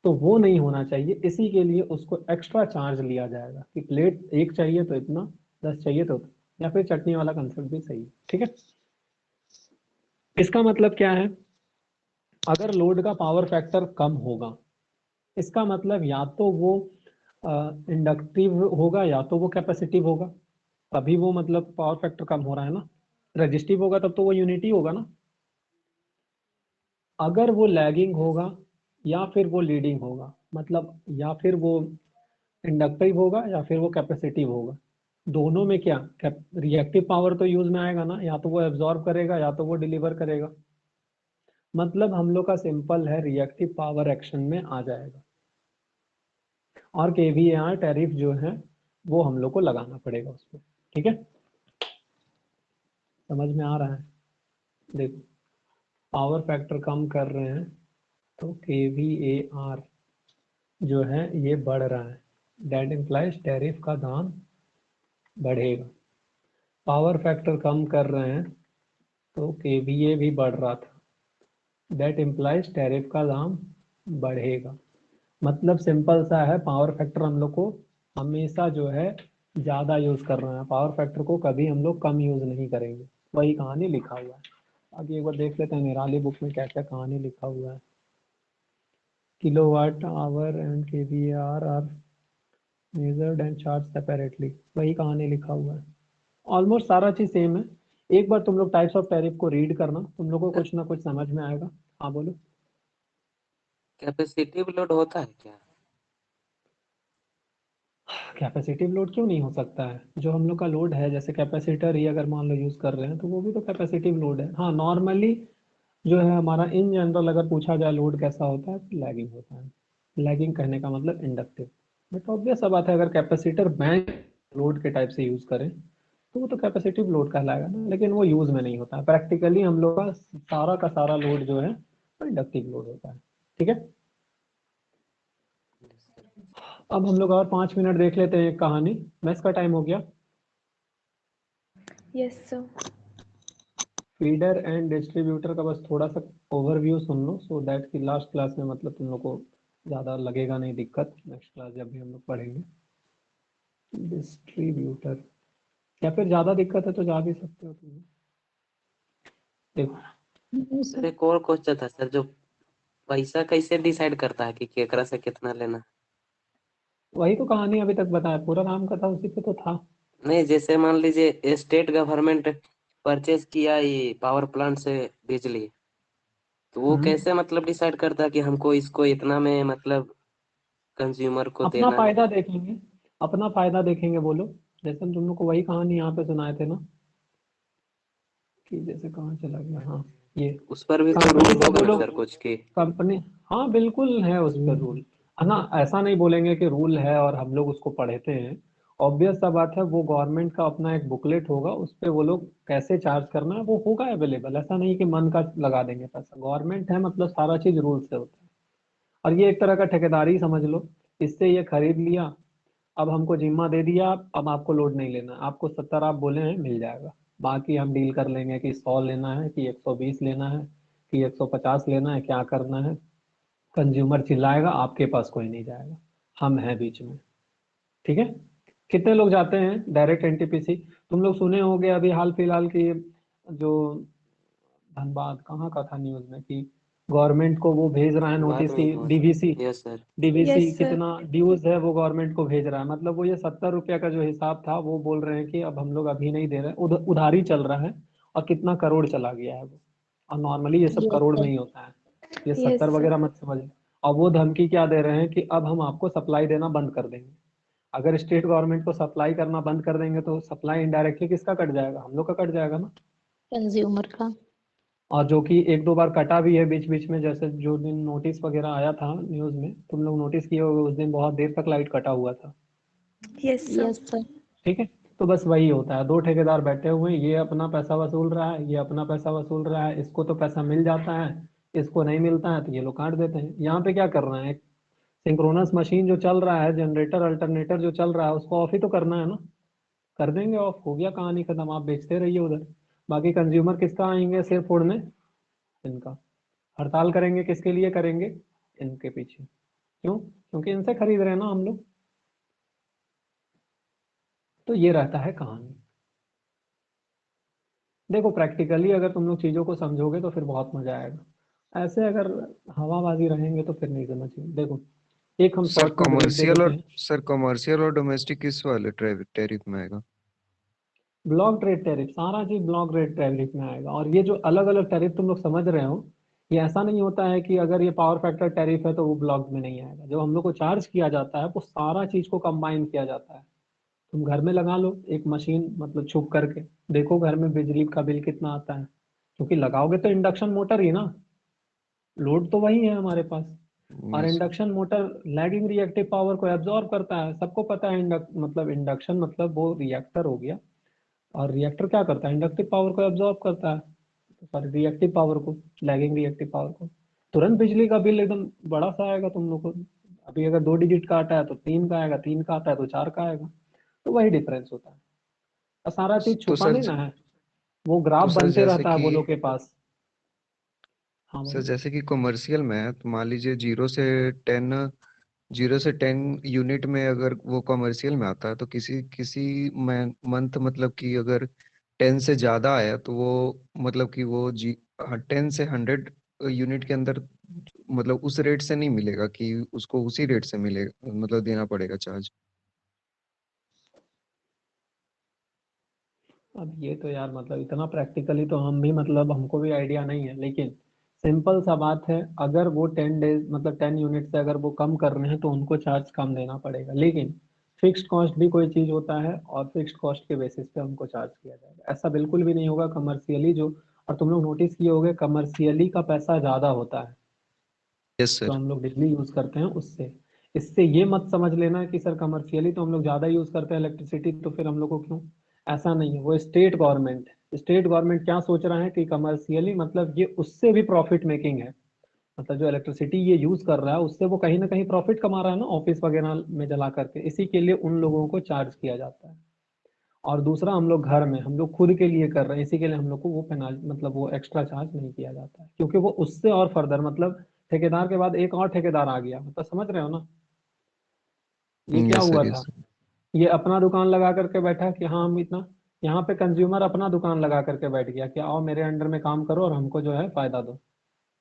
तो वो नहीं होना चाहिए। इसी के लिए उसको एक्स्ट्रा चार्ज लिया जाएगा कि प्लेट एक चाहिए तो इतना, 10 चाहिए तो उतना, या फिर चटनी वाला कंसेप्ट भी सही है, ठीक है। इसका मतलब क्या है, अगर लोड का पावर फैक्टर कम होगा, इसका मतलब या तो वो इंडक्टिव होगा या तो वो कैपेसिटिव होगा, तभी वो मतलब पावर फैक्टर कम हो रहा है ना। रेजिस्टिव होगा तब तो वो यूनिटी होगा ना। अगर वो लैगिंग होगा या फिर वो लीडिंग होगा, मतलब या फिर वो इंडक्टिव होगा या फिर वो कैपेसिटिव होगा, दोनों में क्या रिएक्टिव पावर तो यूज में आएगा ना, या तो वो एब्जॉर्ब करेगा या तो वो डिलीवर करेगा। मतलब हम लोग का सिंपल है, रिएक्टिव पावर एक्शन में आ जाएगा और केवीआर टैरिफ जो है वो हम लोग को लगाना पड़ेगा उसमें, ठीक है। समझ में आ रहा है? देखो पावर फैक्टर कम कर रहे हैं तो केवीएआर जो है ये बढ़ रहा है, दैट इम्प्लाइज टैरिफ का दाम बढ़ेगा। पावर फैक्टर कम कर रहे हैं तो केवीए भी बढ़ रहा था, दैट इम्प्लाइज टैरिफ का दाम बढ़ेगा। मतलब सिंपल सा है, पावर फैक्टर हम लोग को हमेशा जो है ज्यादा यूज कर रहे हैं, पावर फैक्टर को कभी हम लोग कम यूज नहीं करेंगे, वही कहानी लिखा हुआ है। आगे एक बार देख लेते हैं निराली बुक में क्या क्या कहानी लिखा हुआ है। Kilowatt hour and KVAR are measured and charge separately, वही कहानी लिखा हुआ है। ऑलमोस्ट सारा चीज सेम है। एक बार तुम लोग टाइप्स ऑफ टैरिफ को रीड करना, तुम लोग को कुछ ना कुछ समझ में आएगा। हाँ बोलो। कैपेसिटिव लोड होता है क्या? कैपेसिटिव लोड क्यों नहीं हो सकता है, जो हम लोग का लोड है जैसे कैपेसिटर ही अगर मान लो यूज कर रहे हैं तो वो भी तो कैपेसिटिव लोड है। हाँ नॉर्मली जो है हमारा इन जनरल अगर पूछा जाए लोड कैसा होता है तो लैगिंग होता है। लैगिंग कहने का मतलब इंडक्टिव। बट ऑब्वियस सा बात है, अगर कैपेसिटर बैंक लोड के टाइप से यूज करें तो वो तो कैपेसिटिव लोड कहलाएगा ना, लेकिन वो यूज में नहीं होता है। प्रैक्टिकली हम लोग का सारा लोड जो है वो इंडक्टिव लोड होता है, ठीक है। अब हम लोग और 5 मिनट देख लेते हैं एक कहानी। मैथ्स का टाइम हो गया। Yes sir. Feeder and distributor का बस थोड़ा सा overview soon low, so that कि लास्ट क्लास में मतलब तुम लोग को ज़्यादा लगेगा नहीं दिक्कत, नेक्स्ट क्लास जब भी हम लोग पढ़ेंगे। डिस्ट्रीब्यूटर या फिर ज़्यादा दिक्कत है तो जा भी सकते हो तुम। देखो सर एक और क्वेश्चन था सर, जो पैसा कैसे डिसाइड करता है कि केकरा से कितना लेना? वही तो कहानी अभी तक बताया, पूरा नाम का था उसी पे तो था। नहीं, जैसे मान लीजिए स्टेट गवर्नमेंट परचेज किया ये पावर प्लांट से बिजली, तो वो कैसे मतलब डिसाइड करता है कि हमको इसको इतना में मतलब कंज्यूमर को अपना देना है? फायदा देखेंगे, अपना फायदा देखेंगे। बोलो जैसे हम तुम लोग को वही कहानी यहाँ पे सुनाए थे ना, कि जैसे कहाँ चला गया, हाँ ये उस पर भी तो कंपनी रूल से होगा ना बोलो, सर कुछ की? कंपनी, हाँ बिल्कुल है उस पर रूल। है ना, ऐसा नहीं बोलेंगे कि रूल है और हम लोग उसको पढ़ते हैं। ऑब्वियस सा बात है, वो गवर्नमेंट का अपना एक बुकलेट होगा, उस पे वो लोग कैसे चार्ज करना है वो होगा अवेलेबल। ऐसा नहीं कि मन का लगा देंगे पैसा, गवर्नमेंट है मतलब सारा चीज रूल से होता है। और ये एक तरह का ठेकेदारी समझ लो, इससे ये खरीद लिया, अब हमको जिम्मा दे दिया, अब आपको लोड नहीं लेना, आपको 70 आप बोले हैं मिल जाएगा, बाकी हम डील कर लेंगे कि 100 लेना है कि 120 लेना है कि 150 लेना है, क्या करना है। कंज्यूमर चिल्लाएगा, आपके पास कोई नहीं जाएगा, हम हैं बीच में, ठीक है। कितने लोग जाते हैं डायरेक्ट एनटीपीसी? तुम लोग सुने होंगे अभी हाल फिलहाल की जो धनबाद कहाँ का था न्यूज में, कि गवर्नमेंट को वो भेज रहा है बाद नोटिस में की, हुआ sir. DVC yes sir. DVC yes sir. कितना ड्यूज है वो गवर्नमेंट को भेज रहा है। मतलब वो ये 70 रुपया का जो हिसाब था वो बोल रहे हैं कि अब हम लोग अभी नहीं दे रहे, उधारी चल रहा है, और कितना करोड़ चला गया है वो। और नॉर्मली ये सब करोड़ में ही होता है। ये Yes, 70 sir. वगैरह मत समझिए। और वो धमकी क्या दे रहे हैं कि अब हम आपको सप्लाई देना बंद कर देंगे। अगर स्टेट गवर्नमेंट को सप्लाई करना बंद कर देंगे तो सप्लाई इनडायरेक्टली किसका कट जाएगा? हम लोग का कट जाएगा ना। कंज्यूमर का। और जो कि एक दो बार कटा भी है बीच बीच में, जैसे जो दिन नोटिस वगैरह आया था न्यूज में, तुम लोग नोटिस किए होगे, उस दिन बहुत देर तक लाइट कटा हुआ था। Yes, sir. Yes sir. ठीक है, तो बस वही होता है, दो ठेकेदार बैठे हुए हैं, ये अपना पैसा वसूल रहा है, ये अपना पैसा वसूल रहा है, इसको तो पैसा मिल जाता है, इसको नहीं मिलता है तो ये लोग काट देते हैं। यहाँ पे क्या कर रहे हैं, सिंक्रोनस मशीन जो चल रहा है, जनरेटर अल्टरनेटर जो चल रहा है, उसको ऑफ ही तो करना है ना। कर देंगे ऑफ, हो गया कहानी खत्म, आप बेचते रहिए उधर। बाकी कंज्यूमर किसका आएंगे सिर फोड़ने? इनका। हड़ताल करेंगे किसके लिए करेंगे? इनके पीछे। क्यों? क्योंकि इनसे खरीद रहे हैं ना हम लोग। तो ये रहता है कहानी। देखो प्रैक्टिकली अगर तुम लोग चीजों को समझोगे तो फिर बहुत मजा आएगा। ऐसे अगर हवाबाजी रहेंगे तो फिर नहीं समझेंगे। देखो एक हम सर शॉर्ट में ब्रीफ दे कमर्शियल देते और हैं। कमर्शियल और डोमेस्टिक किस वाले टैरिफ में आएगा? ब्लॉक ट्रेड टैरिफ, सारा चीज ब्लॉक ट्रेड टैरिफ में आएगा। और ये जो अलग अलग टैरिफ तुम लोग समझ रहे हो, ये ऐसा नहीं होता है कि अगर ये पावर फैक्टर टैरिफ है तो वो ब्लॉक में नहीं आएगा। जो हम लोग को चार्ज किया जाता है वो सारा चीज को कंबाइन किया जाता है। तुम घर में लगा लो एक मशीन, मतलब छुप करके देखो घर में बिजली का बिल कितना आता है, क्योंकि लगाओगे तो इंडक्शन मोटर ही ना, लोड तो वही है हमारे पास। और yes. Induction motor lagging reactive power को एब्जॉर्ब करता है, सबको पता है। मतलब इंडक्शन मतलब वो रिएक्टर हो गया, और रिएक्टर क्या करता है? इंडक्टिव पावर को एब्जॉर्ब करता है, सॉरी रिएक्टिव पावर को, लैगिंग रिएक्टिव पावर को। तुरंत बिजली का बिल एकदम बड़ा सा आएगा तुम लोग को। अभी अगर 2 डिजिट का आता है तो 3 का आएगा, 3 का आता है तो 4 का आएगा। तो वही डिफरेंस होता है। और सारा चीज तो छुपा सर नहीं ना है, वो ग्राफ बनते जैसे रहता है कि वो लोग के पास। हाँ सर बोलो। जैसे कि कमर्शियल में है, तो मान लीजिए 0 से 10 यूनिट में अगर वो कमर्शियल में आता है, तो किसी किसी मंथ मतलब कि अगर 10 से ज्यादा आया तो वो मतलब कि वो 10 से 100 यूनिट के अंदर मतलब उस रेट से नहीं मिलेगा, कि उसको उसी रेट से मिलेगा, मतलब देना पड़ेगा चार्ज। अब ये तो यार मतलब इतना प्रैक्टिकली तो हम भी, मतलब हमको भी आइडिया नहीं है, लेकिन सिंपल सा बात है, अगर वो 10 डेज मतलब 10 यूनिट से अगर वो कम कर रहे हैं तो उनको चार्ज कम देना पड़ेगा। लेकिन फिक्स्ड कॉस्ट भी कोई चीज होता है, और फिक्स्ड कॉस्ट के बेसिस पे हमको चार्ज किया जाएगा। ऐसा बिल्कुल भी नहीं होगा कमर्शियली जो, और तुम लोग नोटिस किए होंगे कमर्शियली का पैसा ज्यादा होता है यस जो सर। हम लोग बिजली यूज करते हैं उससे। इससे ये मत समझ लेना कि सर कमर्शियली तो हम लोग ज्यादा यूज करते हैं इलेक्ट्रिसिटी, तो फिर हम लोग को क्यों। ऐसा नहीं है, वो स्टेट गवर्नमेंट क्या सोच रहा है कि कमर्शियली मतलब ये उससे भी प्रॉफिट मेकिंग है। मतलब जो इलेक्ट्रिसिटी ये यूज कर रहा है उससे वो कहीं ना कहीं प्रॉफिट कमा रहा है ना, ऑफिस वगैरह में जला करके, इसी के लिए उन लोगों को चार्ज किया जाता है। और दूसरा हम लोग घर में हम लोग खुद के लिए कर रहे हैं, इसी के लिए हम लोग को वो पेनाल मतलब वो एक्स्ट्रा चार्ज नहीं किया जाता है, क्योंकि वो उससे और फर्दर मतलब ठेकेदार के बाद एक और ठेकेदार आ गया, मतलब समझ रहे हो ना। ये क्या यस हुआ सर। था, यस। ये अपना दुकान लगा करके बैठा कि हाँ हम इतना, यहाँ पे कंज्यूमर अपना दुकान लगा करके बैठ गया कि आओ मेरे अंडर में काम करो और हमको जो है फायदा दो।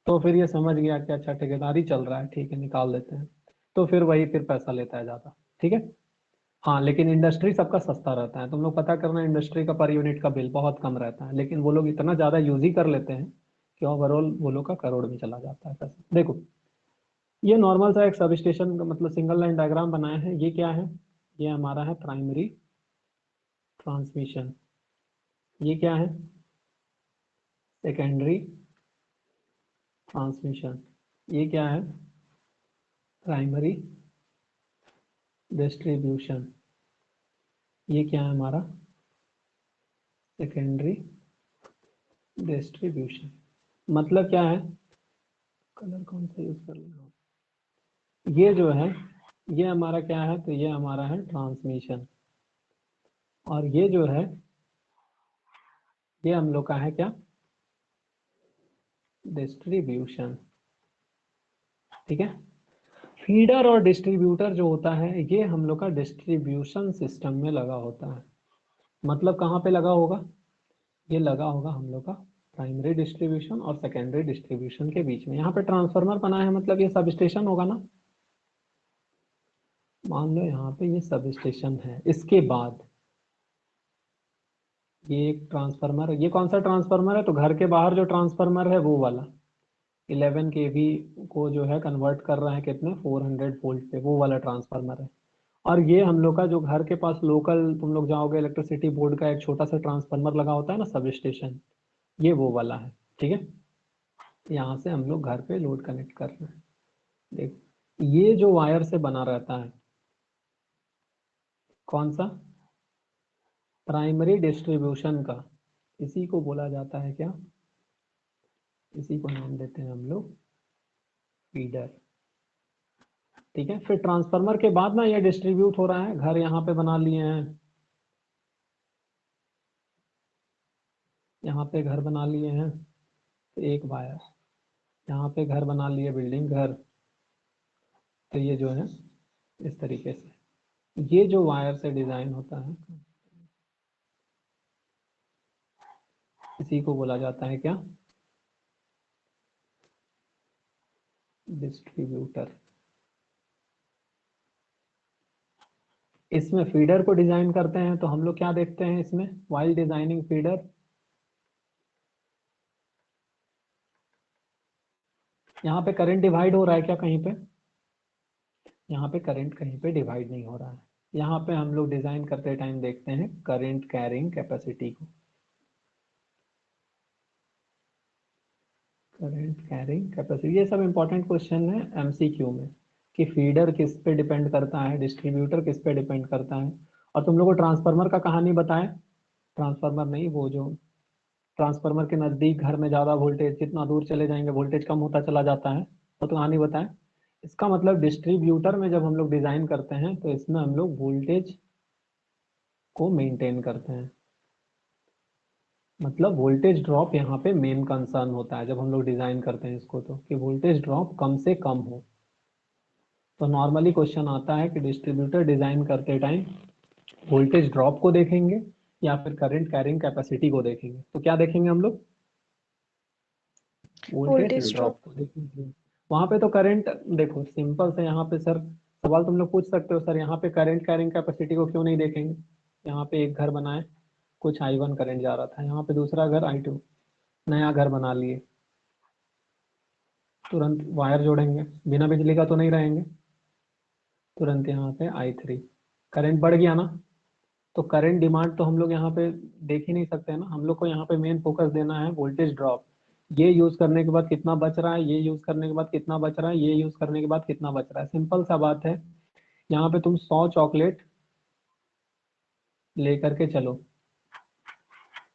तो फिर ये समझ गया कि अच्छा ठेकेदारी चल रहा है, ठीक है निकाल देते हैं। तो फिर वही फिर पैसा लेता है ज्यादा। ठीक है। हाँ लेकिन इंडस्ट्री सबका सस्ता रहता है, तुम लोग पता करना, इंडस्ट्री का पर यूनिट का बिल बहुत कम रहता है, लेकिन वो लोग इतना ज्यादा यूज ही कर लेते हैं कि ओवरऑल वो लोग का करोड़ में चला जाता है पैसा। देखो ये नॉर्मल सा एक सब स्टेशन मतलब सिंगल लाइन डायग्राम बनाया है। ये क्या है? ये हमारा है प्राइमरी ट्रांसमिशन। ये क्या है? Secondary transmission. ये क्या है? Primary distribution. ये क्या है हमारा? Secondary distribution. मतलब क्या है? कलर कौन सा यूज कर रहे हो? ये जो है ये हमारा क्या है? तो ये हमारा है ट्रांसमिशन। और ये जो है ये हम लोग का है क्या? डिस्ट्रीब्यूशन। ठीक है। फीडर और डिस्ट्रीब्यूटर जो होता है ये हम लोग का डिस्ट्रीब्यूशन सिस्टम में लगा होता है। मतलब कहाँ पे लगा होगा? ये लगा होगा हम लोग का प्राइमरी डिस्ट्रीब्यूशन और सेकेंडरी डिस्ट्रीब्यूशन के बीच में। यहाँ पे ट्रांसफार्मर बना है, मतलब ये सब स्टेशन होगा ना। मान लो यहाँ पे ये सब स्टेशन है, इसके बाद ये एक ट्रांसफार्मर है। ये कौन सा ट्रांसफार्मर है? तो घर के बाहर जो ट्रांसफार्मर है वो वाला। 11 kV को जो है कन्वर्ट कर रहा है कितने 400 वोल्ट पे, वो वाला ट्रांसफार्मर है। और ये हम लोग का जो घर के पास लोकल तुम लोग जाओगे इलेक्ट्रिसिटी बोर्ड का एक छोटा सा ट्रांसफार्मर लगा होता है ना सब स्टेशन, ये वो वाला है। ठीक है, यहाँ से हम लोग घर पे लोड कनेक्ट कर रहे हैं। देख, ये जो वायर से बना रहता है कौन सा, प्राइमरी डिस्ट्रीब्यूशन का, इसी को बोला जाता है क्या, इसी को नाम देते हैं हम लोग फीडर। ठीक है, फिर ट्रांसफार्मर के बाद ना ये डिस्ट्रीब्यूट हो रहा है, घर यहाँ पे बना लिए हैं, यहाँ पे घर बना लिए हैं, तो एक वायर यहाँ पे घर बना लिए, बिल्डिंग घर, तो ये जो है इस तरीके से ये जो वायर से डिजाइन होता है इसी को बोला जाता है क्या, डिस्ट्रीब्यूटर। इसमें फीडर को डिजाइन करते हैं तो हम लोग क्या देखते हैं इसमें, व्हाइल डिजाइनिंग फीडर, यहाँ पे करंट डिवाइड हो रहा है क्या कहीं पे, यहाँ पे करंट कहीं पे डिवाइड नहीं हो रहा है। यहाँ पे हम लोग डिजाइन करते टाइम देखते हैं करंट कैरिंग कैपेसिटी को, करंट कैरिंग कैपेसिटी, ये सब इंपॉर्टेंट क्वेश्चन है एमसीक्यू में कि फीडर किस पे डिपेंड करता है, डिस्ट्रीब्यूटर किस पे डिपेंड करता है। और तुम लोग को ट्रांसफार्मर का कहानी बताएं, ट्रांसफार्मर नहीं, वो जो ट्रांसफार्मर के नजदीक घर में ज्यादा वोल्टेज, जितना दूर चले जाएंगे वोल्टेज कम होता चला जाता है, तो कहानी बताएं। इसका मतलब डिस्ट्रीब्यूटर में जब हम लोग डिजाइन करते हैं तो इसमें हम लोग वोल्टेज को मेंटेन करते हैं, मतलब वोल्टेज ड्रॉप यहाँ पे मेन कंसर्न होता है जब हम लोग डिजाइन करते हैं इसको, तो कि वोल्टेज ड्रॉप कम से कम हो। तो नॉर्मली क्वेश्चन आता है कि डिस्ट्रीब्यूटर डिजाइन करते टाइम वोल्टेज ड्रॉप को देखेंगे या फिर करंट कैरिंग कैपेसिटी को देखेंगे, तो क्या देखेंगे हम लोग, वोल्टेज वोल्टेज ड्रॉप ड्रॉप। को देखेंगे। वहां पे तो करंट, देखो सिंपल से यहाँ पे सर सवाल तुम लोग पूछ सकते हो, सर यहाँ पे करंट कैरिंग कैपेसिटी को क्यों नहीं देखेंगे, यहाँ पे एक घर बनाए, कुछ I1 करंट जा रहा था, यहाँ पे दूसरा घर I2, नया घर बना लिए, तुरंत वायर जोड़ेंगे, बिना बिजली का तो नहीं रहेंगे, तुरंत यहाँ पे I3 करंट बढ़ गया ना, तो करंट डिमांड तो हम लोग यहाँ पे देख ही नहीं सकते ना, हम लोग को यहाँ पे मेन फोकस देना है वोल्टेज ड्रॉप, ये यूज करने के बाद कितना बच रहा है, ये यूज करने के बाद कितना बच रहा है, ये यूज करने के बाद कितना बच रहा है, सिंपल सा बात है। यहाँ पे तुम 100 चॉकलेट लेकर के चलो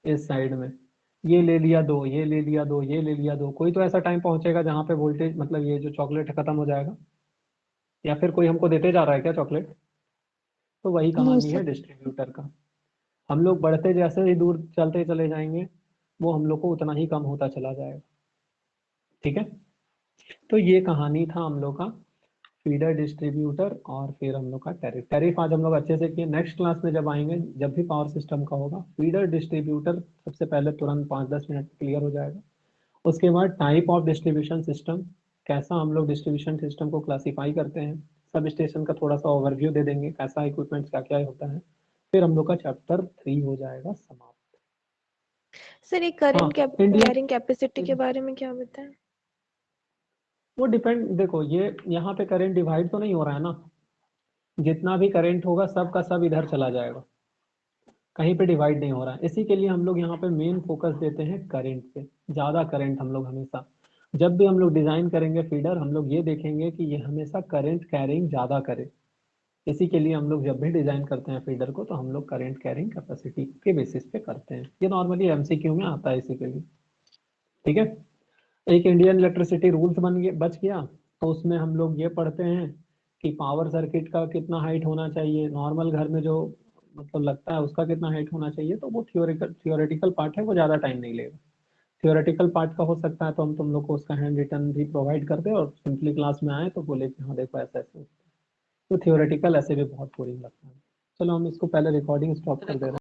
इस साइड में, ये ले लिया दो, ये ले लिया दो, ये ले लिया दो, कोई तो ऐसा टाइम पहुंचेगा जहाँ पे वोल्टेज मतलब ये जो चॉकलेट है खत्म हो जाएगा, या फिर कोई हमको देते जा रहा है क्या चॉकलेट, तो वही नहीं कहानी है सर। डिस्ट्रीब्यूटर का। हम लोग बढ़ते जैसे ही दूर चलते चले जाएंगे वो हम लोग को उतना ही कम होता चला जाएगा। ठीक है, तो ये कहानी था हम लोग का फीडर डिस्ट्रीब्यूटर और फिर हम लोग का टैरिफ। टैरिफ आज हम लोग अच्छे से किए, नेक्स्ट क्लास में जब आएंगे जब भी पावर सिस्टम का होगा फीडर डिस्ट्रीब्यूटर सबसे पहले तुरंत 5-10 मिनट क्लियर हो जाएगा। उसके बाद टाइप ऑफ डिस्ट्रीब्यूशन सिस्टम, कैसा हम लोग डिस्ट्रीब्यूशन सिस्टम को क्लासीफाई करते हैं, सब स्टेशन का थोड़ा सा ओवरव्यू दे देंगे, कैसा इक्विपमेंट क्या क्या होता है, फिर हम लोग का चैप्टर 3 हो जाएगा समाप्त। सर ये हाँ, करंट इंडियन, कैरिंग कैपेसिटी के बारे में क्या बताएं? वो डिपेंड, देखो ये यहाँ पे करंट डिवाइड तो नहीं हो रहा है ना, जितना भी करंट होगा सब का सब इधर चला जाएगा, कहीं पे डिवाइड नहीं हो रहा है, इसी के लिए हम लोग यहाँ पे मेन फोकस देते हैं करंट पे, ज्यादा करंट हम लोग हमेशा, जब भी हम लोग डिजाइन करेंगे फीडर हम लोग ये देखेंगे कि ये हमेशा करंट कैरिंग ज्यादा करे, इसी के लिए हम लोग जब भी डिजाइन करते हैं फीडर को तो हम लोग करंट कैरिंग कैपेसिटी के बेसिस पे करते हैं, ये नॉर्मली एमसीक्यू में आता है इसी के लिए। ठीक है, एक इंडियन इलेक्ट्रिसिटी रूल्स बन गया बच गया, तो उसमें हम लोग ये पढ़ते हैं कि पावर सर्किट का कितना हाइट होना चाहिए, नॉर्मल घर में जो मतलब लगता है उसका कितना हाइट होना चाहिए, तो वो थियोरेटिकल पार्ट है, वो ज़्यादा टाइम नहीं लेगा। थियोरेटिकल पार्ट का हो सकता है तो हम तुम लोग को उसका हैंड रिटन भी प्रोवाइड कर दे और सिंपली क्लास में आए तो बोले कि हाँ देखो ऐसा ऐसे, तो थियोरेटिकल ऐसे भी बहुत बोरिंग लगता है। चलो हम इसको पहले रिकॉर्डिंग स्टॉप कर दे रहे हैं।